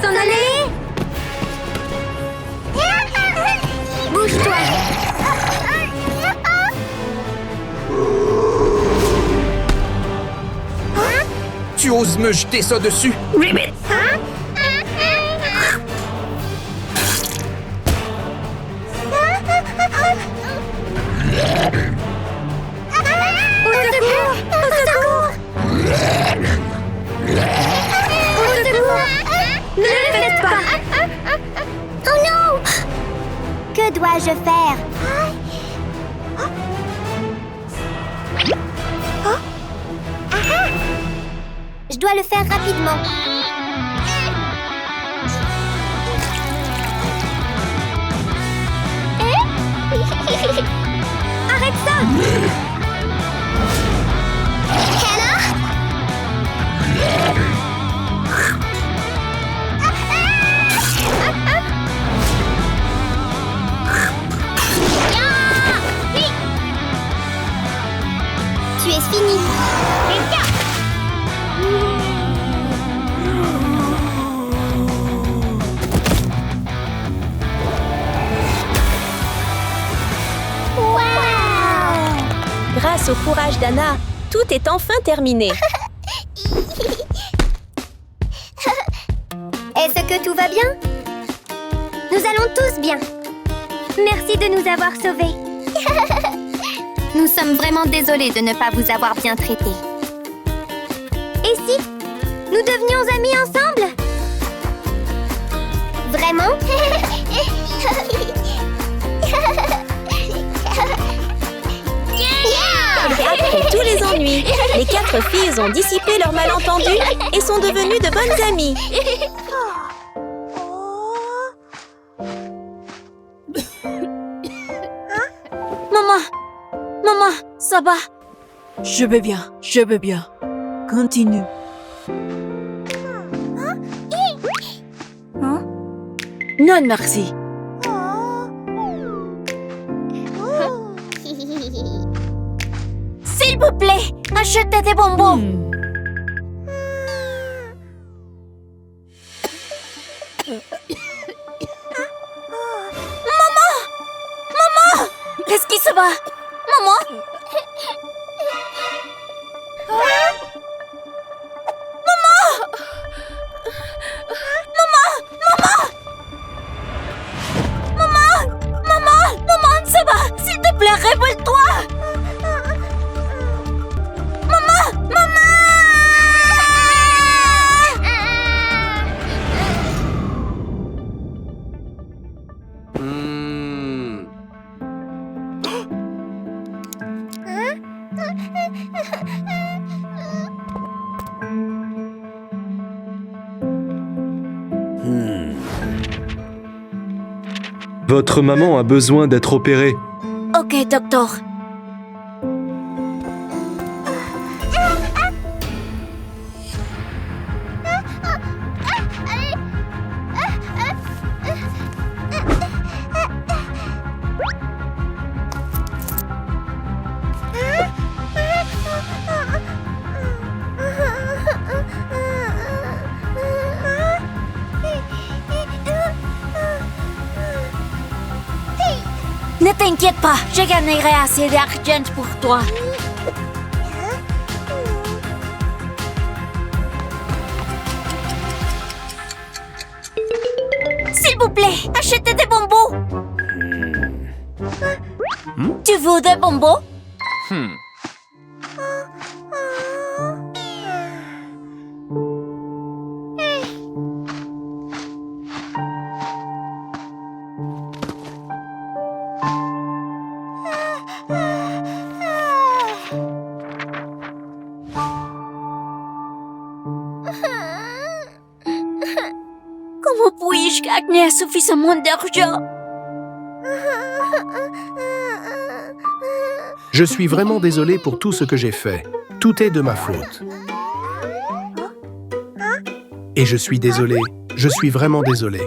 S'en aller! Bouge-toi! Tu oses me jeter ça dessus? Ne le faites pas! Oh non! Que dois-je faire? Je dois le faire rapidement. Arrête ça! Hannah? Tu es fini. Grâce au courage d'Anna, tout est enfin terminé. Est-ce que tout va bien? Nous allons tous bien. Merci de nous avoir sauvés. Nous sommes vraiment désolés de ne pas vous avoir bien traité. Et si nous devenions amis ensemble? Vraiment? Après tous les ennuis, les 4 filles ont dissipé leurs malentendus et sont devenues de bonnes amies. Maman, ça va? Je vais bien. Continue. Non, merci. S'il vous plaît, achetez des bonbons. Maman, Qu'est-ce qui se va? maman. Maman, ça va? S'il te plaît, révèle-toi! Votre maman a besoin d'être opérée. Ok, docteur. Ne t'inquiète pas, je gagnerai assez d'argent pour toi. S'il vous plaît, achetez des bonbons. Tu veux des bonbons? Comment puis-je gagner suffisamment d'argent? Je suis vraiment désolé pour tout ce que j'ai fait. Tout est de ma faute. Et je suis désolé. Je suis vraiment désolé.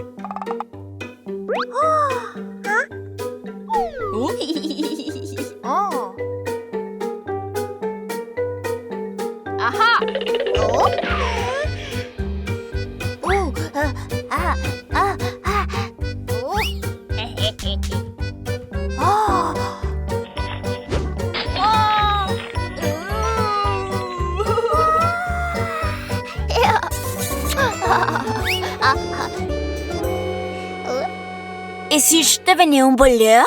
Et si je devenais un voleur?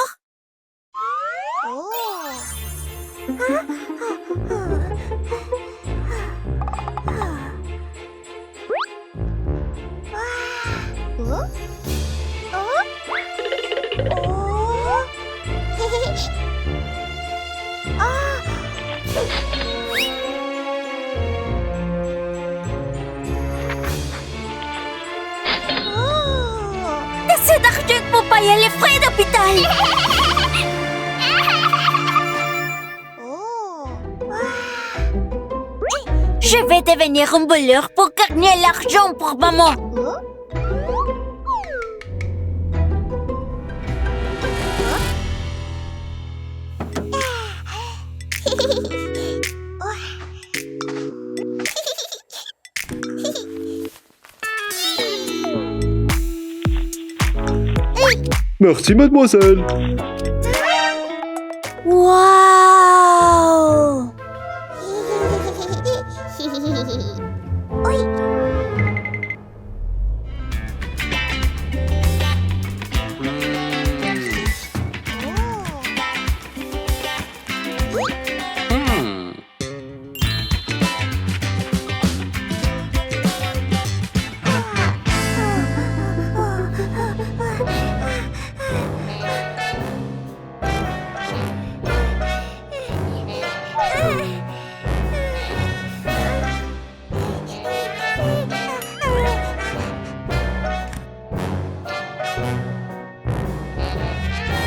Assez d'argent pour payer les frais d'hôpital. Je vais devenir un voleur pour gagner l'argent pour maman. Merci, mademoiselle. Waouh!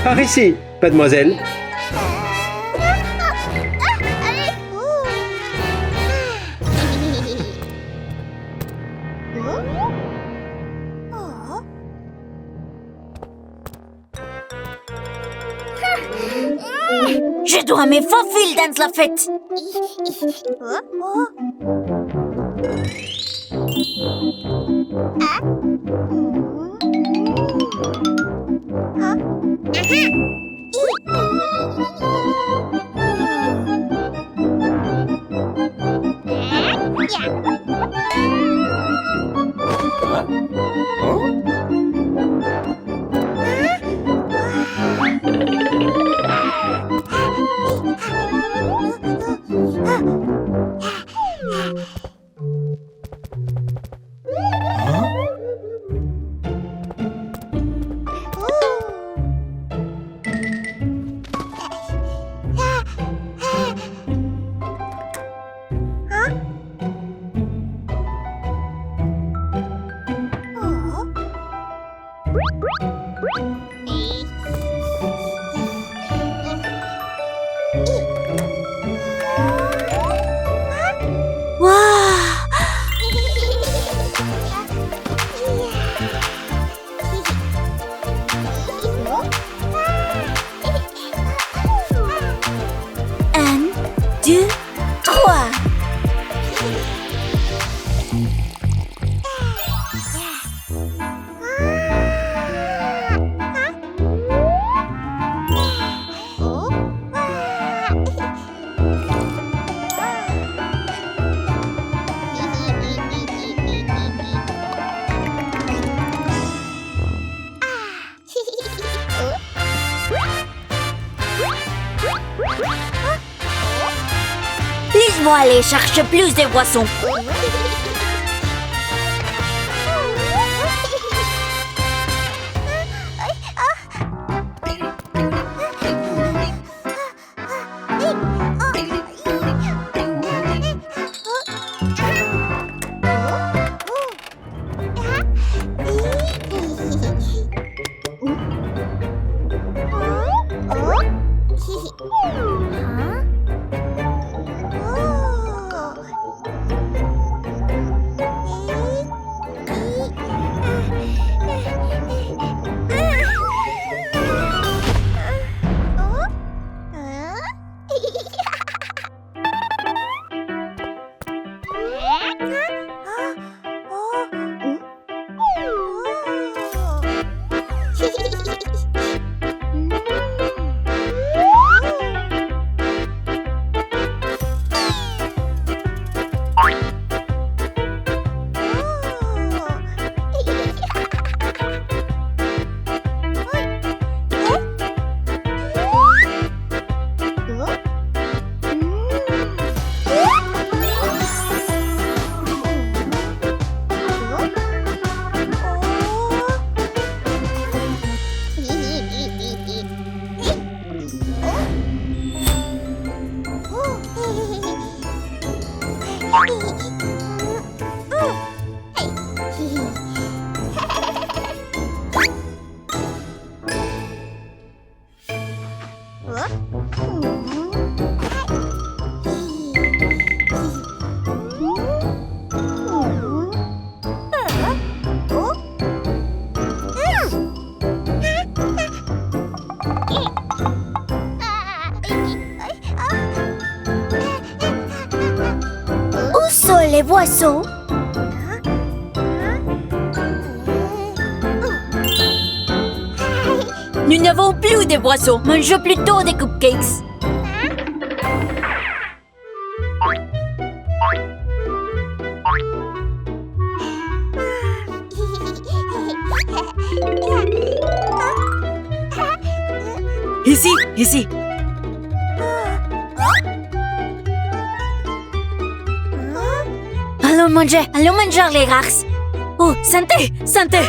Par ici, mademoiselle. Je dois me faufiler dans la fête. Laisse-moi aller chercher plus de boissons. boisseaux. Nous n'avons plus de boissons. Mangeons plutôt des cupcakes. Ici, ici. Allons manger les races. Oh, santé, santé.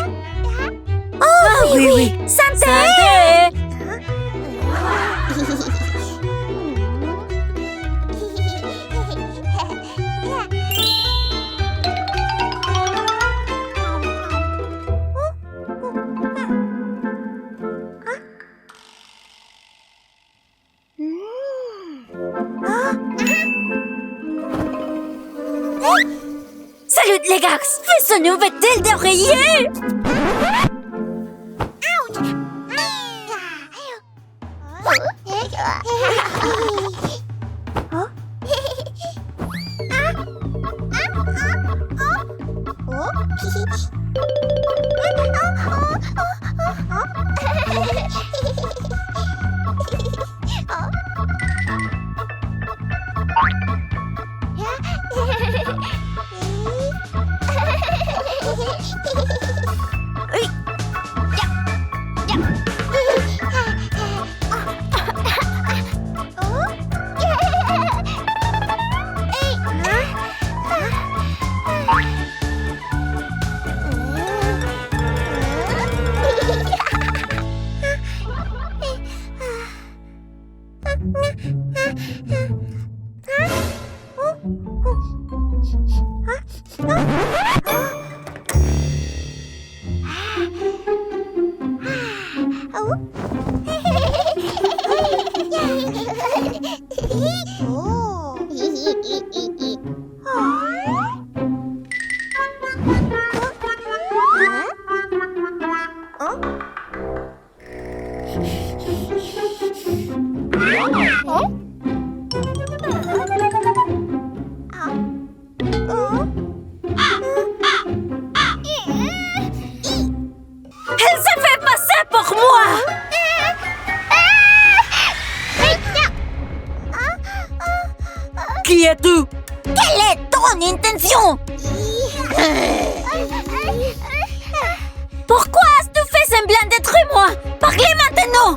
Oh, oui, oui. Santé. Santé. Salut les gars, fais ce nouveau tel d'oreiller. Elle se fait passer pour moi. Qui es-tu? Quelle est ton intention? Pourquoi as-tu fait semblant d'être moi? Parlez maintenant!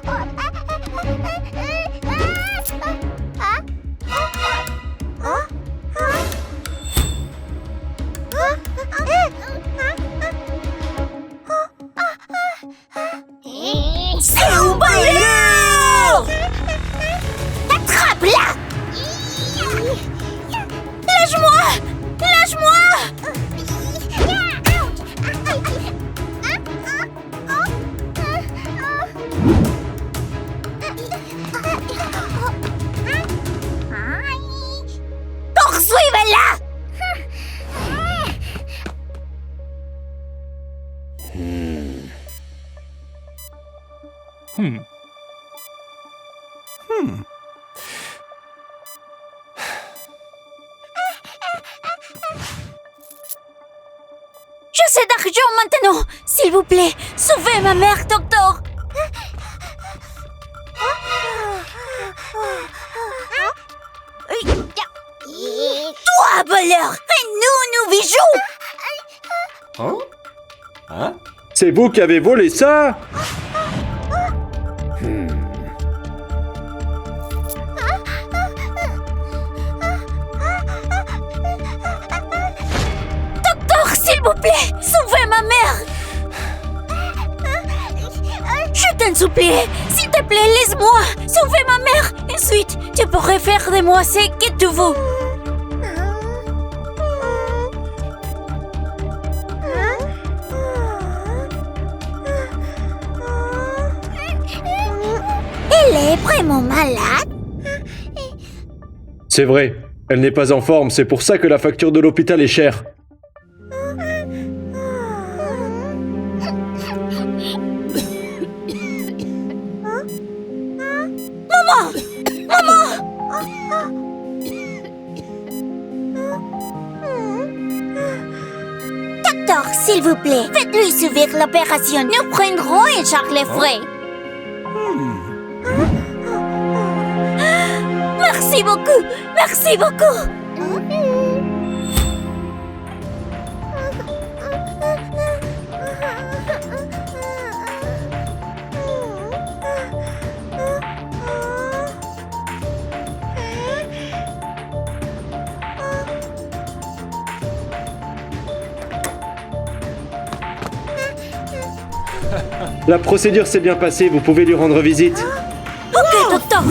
C'est où bailleur? Attrape-la! Lâche-moi! Lâche-moi! Poursuivez-la! J'ai d'argent maintenant! S'il vous plaît, sauvez ma mère, docteur! Toi, voleur! Et nous bijoux! C'est vous qui avez volé ça? Docteur, s'il vous plaît, sauvez ma mère! Je t'en supplie, s'il te plaît, laisse-moi sauver ma mère. Ensuite, tu pourrais faire de moi ce que tu veux. Elle est vraiment malade? C'est vrai, elle n'est pas en forme, c'est pour ça que la facture de l'hôpital est chère. Maman! Maman! vous plaît, faites-lui subir l'opération. Nous prendrons en charge les frais. Merci beaucoup. Merci beaucoup. La procédure s'est bien passée, vous pouvez lui rendre visite. Ok, docteur.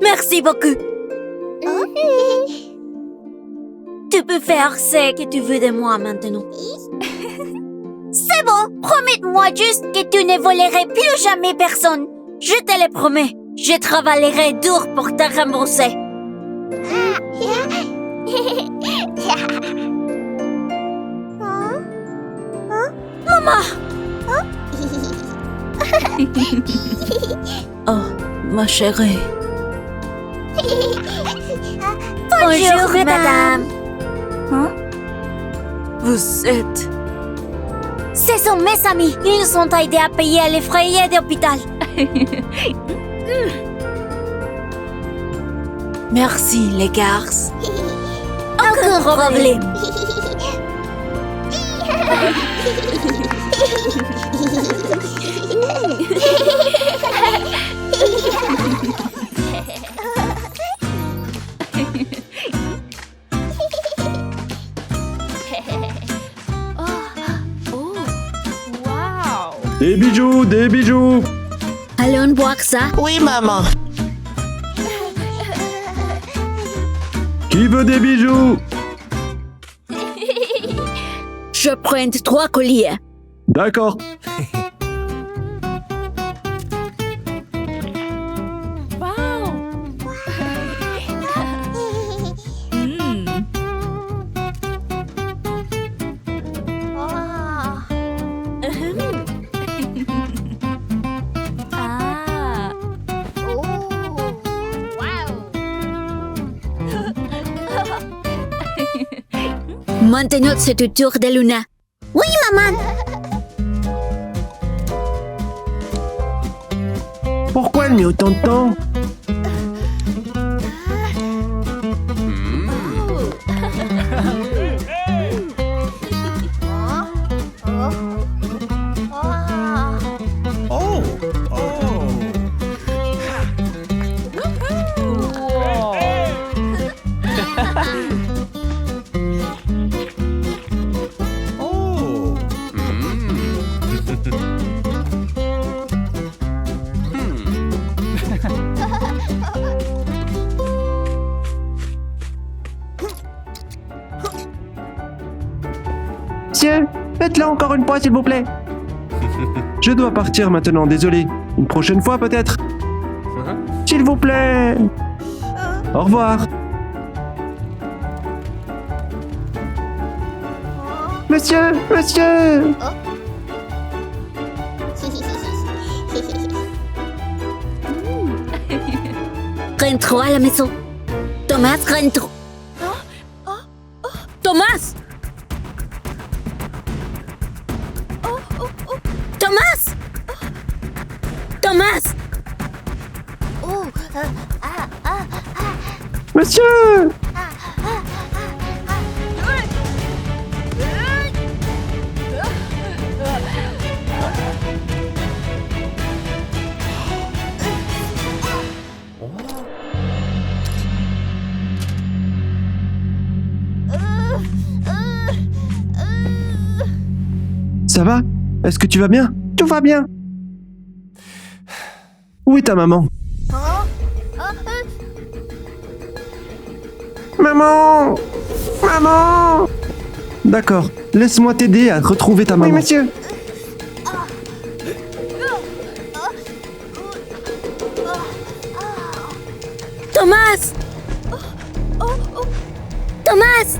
Merci beaucoup. Tu peux faire ce que tu veux de moi maintenant. C'est bon, promets-moi juste que tu ne volerais plus jamais personne. Je te le promets. Je travaillerai dur pour te rembourser. Maman! Oh, ma chérie. Bonjour, madame. Hein? Vous êtes... Ce sont mes amis. Ils nous ont aidés à payer les frais d'hôpital. Merci, les garces. Aucun problème. Des bijoux, des bijoux. Allons voir ça. Oui, maman. Qui veut des bijoux? Je prends 3 colliers. D'accord. Maintenant, c'est au tour de Luna. Oui, maman. Pourquoi elle met autant de temps? Monsieur, faites-le encore une fois, s'il vous plaît. Je dois partir maintenant, désolé. Une prochaine fois peut-être. S'il vous plaît. Au revoir. Monsieur, monsieur. Rentre à la maison. Thomas, rentre. Thomas! Thomas! Thomas! Monsieur! Ça va? Est-ce que tu vas bien? Tout va bien. Où est ta maman? Maman! Maman! D'accord, laisse-moi t'aider à retrouver ta maman. Oui, monsieur. Thomas! Thomas!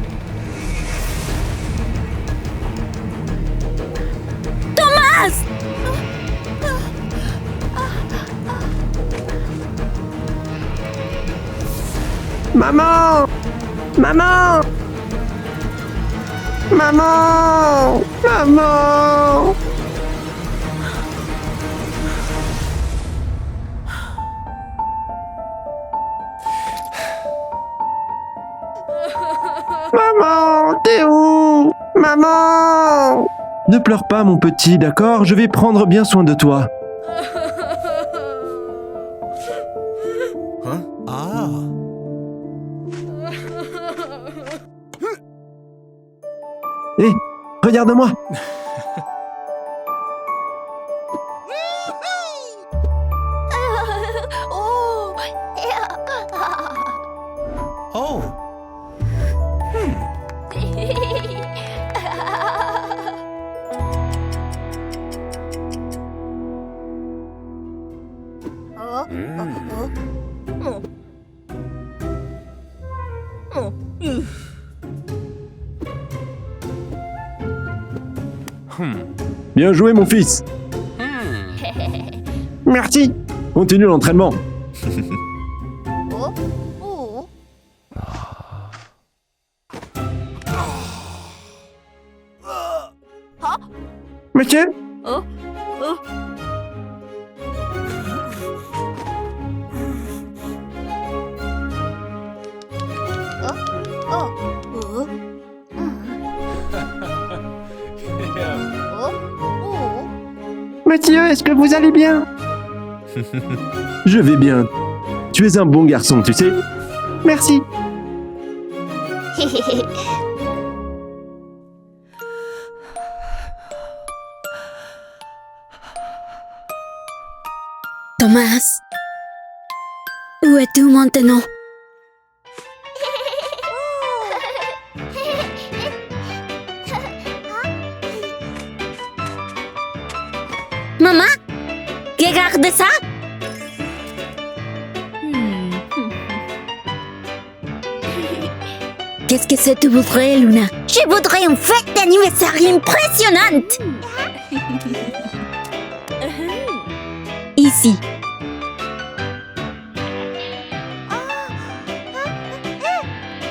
Thomas! Maman! Maman! Maman! Maman! Maman, t'es où? Maman! Ne pleure pas, mon petit, d'accord? Je vais prendre bien soin de toi. Hein? Ah! Hé, regarde-moi! Oh! Bien joué, mon fils! Merci! Continue l'entraînement. Monsieur? Monsieur, est-ce que vous allez bien? Je vais bien. Tu es un bon garçon, tu sais. Merci. Thomas, où es-tu maintenant? Maman, regarde ça. Qu'est-ce que tu voudrais, Luna? Je voudrais une fête d'anniversaire impressionnante. Ici.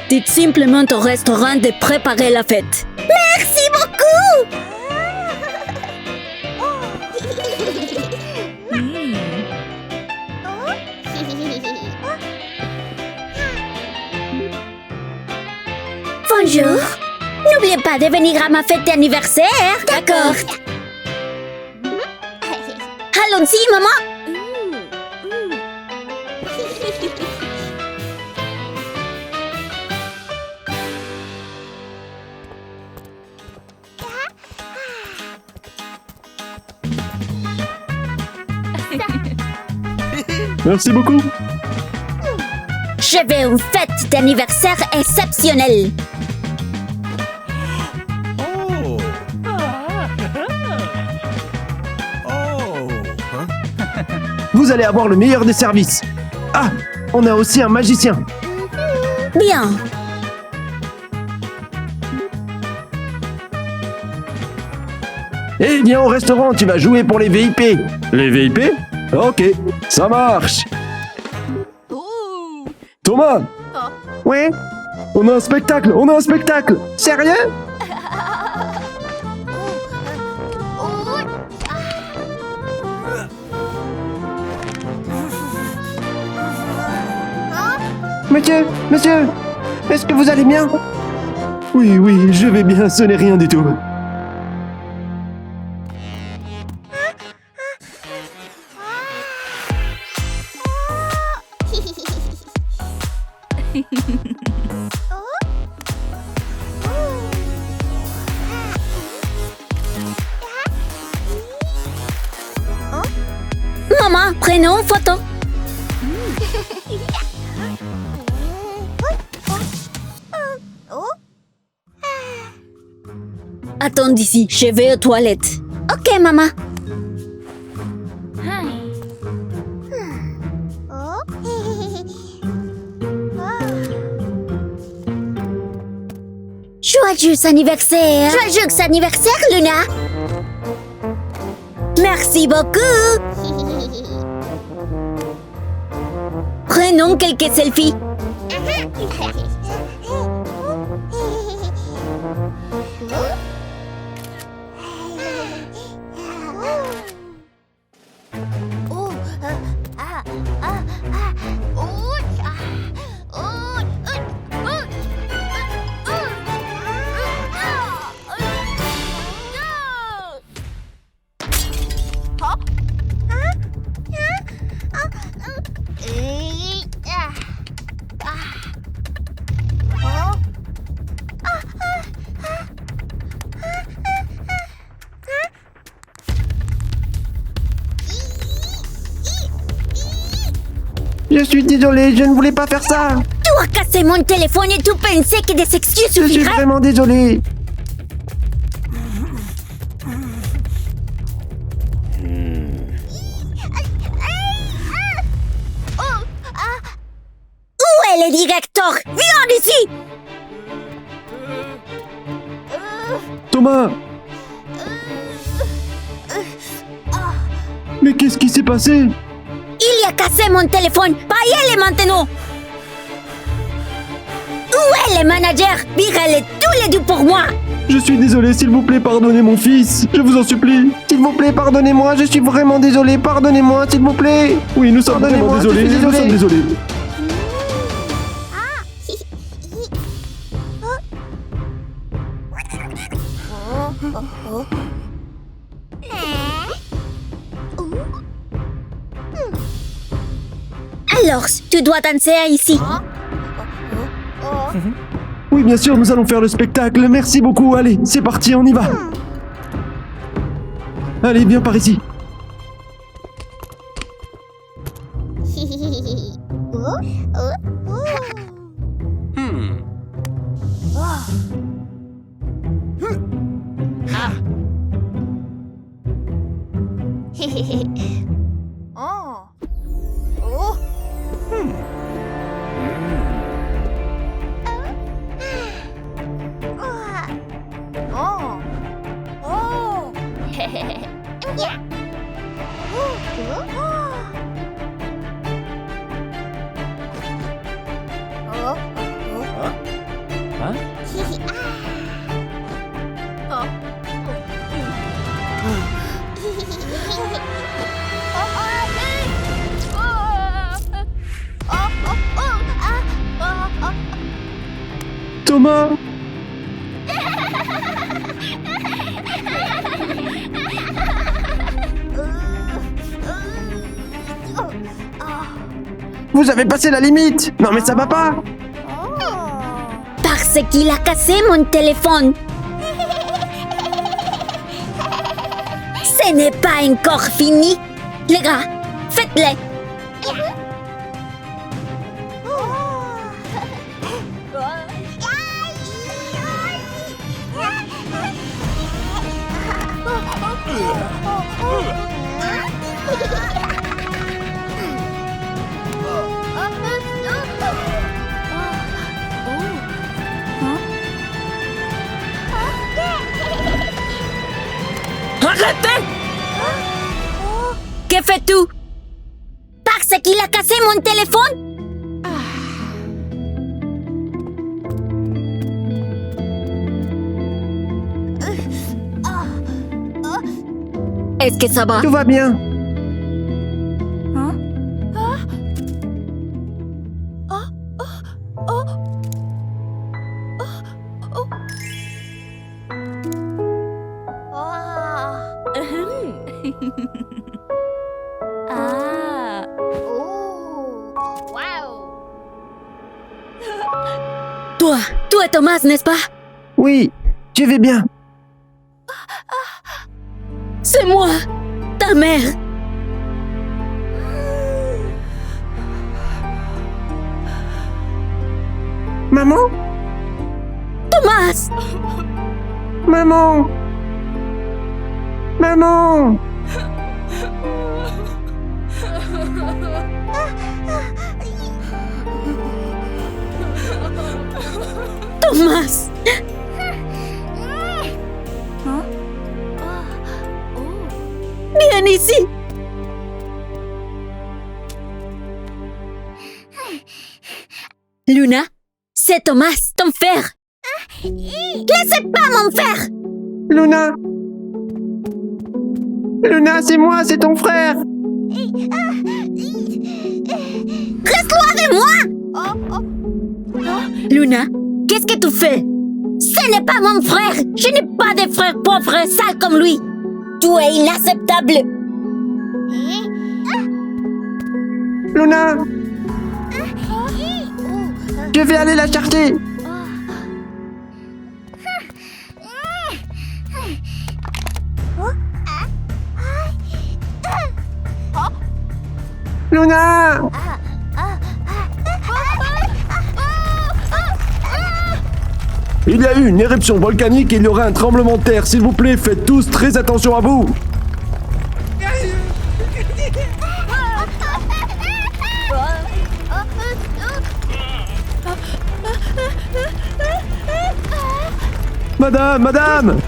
Dites simplement au restaurant de préparer la fête. Merci beaucoup! Bonjour. N'oubliez pas de venir à ma fête d'anniversaire. D'accord. Allons-y, maman. Merci beaucoup. Je veux une fête d'anniversaire exceptionnelle. Oh! Oh! Hein? Vous allez avoir le meilleur des services. Ah, on a aussi un magicien. Bien. Eh, viens au restaurant, tu vas jouer pour les VIP. Les VIP? Ok, ça marche. Thomas, Oui? on a un spectacle, Sérieux? Monsieur, est-ce que vous allez bien? Oui, je vais bien, ce n'est rien du tout. Maman, prenons une photo. Attends ici, je vais aux toilettes. Ok, maman. Joyeux anniversaire! Joyeux anniversaire, Luna! Merci beaucoup! Prenons quelques selfies. Je suis désolé, je ne voulais pas faire ça. Tu as cassé mon téléphone et tu pensais que des excuses Je suis suffiraient? vraiment désolé. Où est le directeur? Viens ici! Thomas! Mais qu'est-ce qui s'est passé? Il a cassé mon téléphone. Payez-le maintenant. Où est le manager? Virez-les tous les deux pour moi. Je suis désolé, s'il vous plaît, pardonnez mon fils. Je vous en supplie. S'il vous plaît, pardonnez-moi, je suis vraiment désolé. Pardonnez-moi, s'il vous plaît. Oui, nous sommes vraiment Pardonnez-moi, désolés. je suis Nous sommes désolés. Alors, tu dois danser ici. Oui, bien sûr, nous allons faire le spectacle. Merci beaucoup. Allez, c'est parti, on y va. Allez, viens par ici. Thomas! Vous avez passé la limite. Non mais ça va pas. Parce qu'il a cassé mon téléphone. Ce n'est pas encore fini. Les gars, faites-le. Arrêtez! Que fais-tu? Parce qu'il a cassé mon téléphone? Est-ce que ça va? Tout va bien. Toi Thomas, n'est-ce pas? Oui, je vais bien. C'est moi, ta mère. Maman? Thomas! Maman! Maman! Thomas! Viens ici! Luna, C'est Thomas, ton frère. Laissez pas mon frère. Luna! Luna, c'est moi, c'est ton frère! Reste loin de moi. Luna, qu'est-ce que tu fais? Ce n'est pas mon frère. Je n'ai pas de frère pauvre et sale comme lui. Tu es inacceptable. Luna! Je vais aller la chercher! Luna! Il y a eu une éruption volcanique et il y aura un tremblement de terre. S'il vous plaît, faites tous très attention à vous. Madame!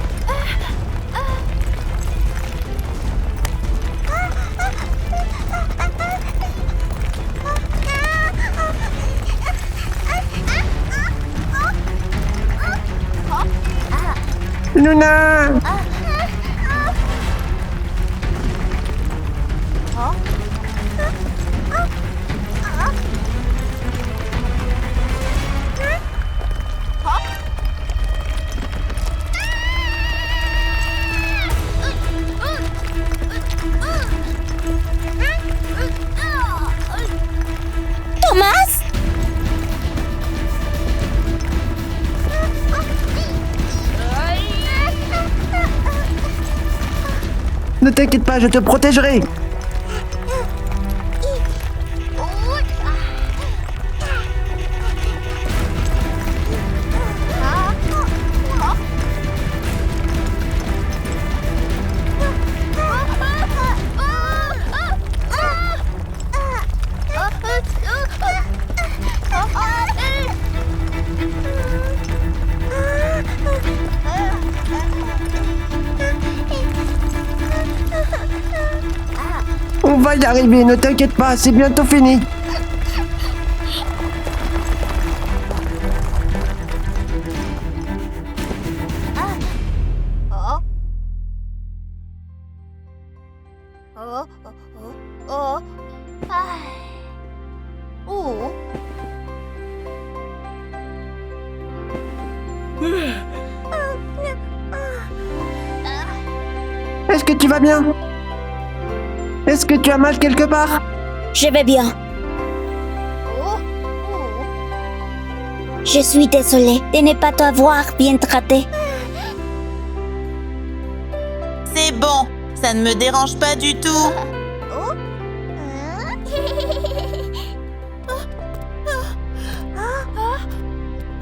Luna! Thomas? Ne t'inquiète pas, je te protégerai! On va y arriver, ne t'inquiète pas, c'est bientôt fini. Est-ce que tu vas bien? Est-ce que tu as mal quelque part? Je vais bien. Je suis désolée de ne pas t'avoir bien traité. C'est bon, ça ne me dérange pas du tout.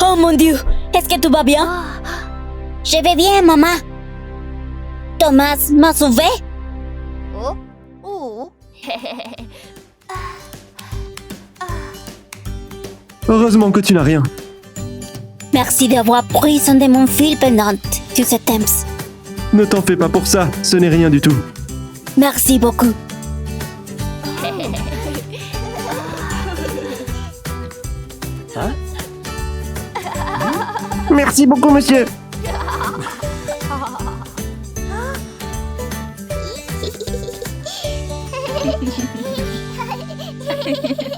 Oh mon Dieu, est-ce que tout va bien? Je vais bien, maman. Thomas m'a sauvé? Heureusement que tu n'as rien. Merci d'avoir pris soin de mon fil pendant tout ce temps. Ne t'en fais pas pour ça, ce n'est rien du tout. Merci beaucoup. Merci beaucoup, monsieur. Hehehe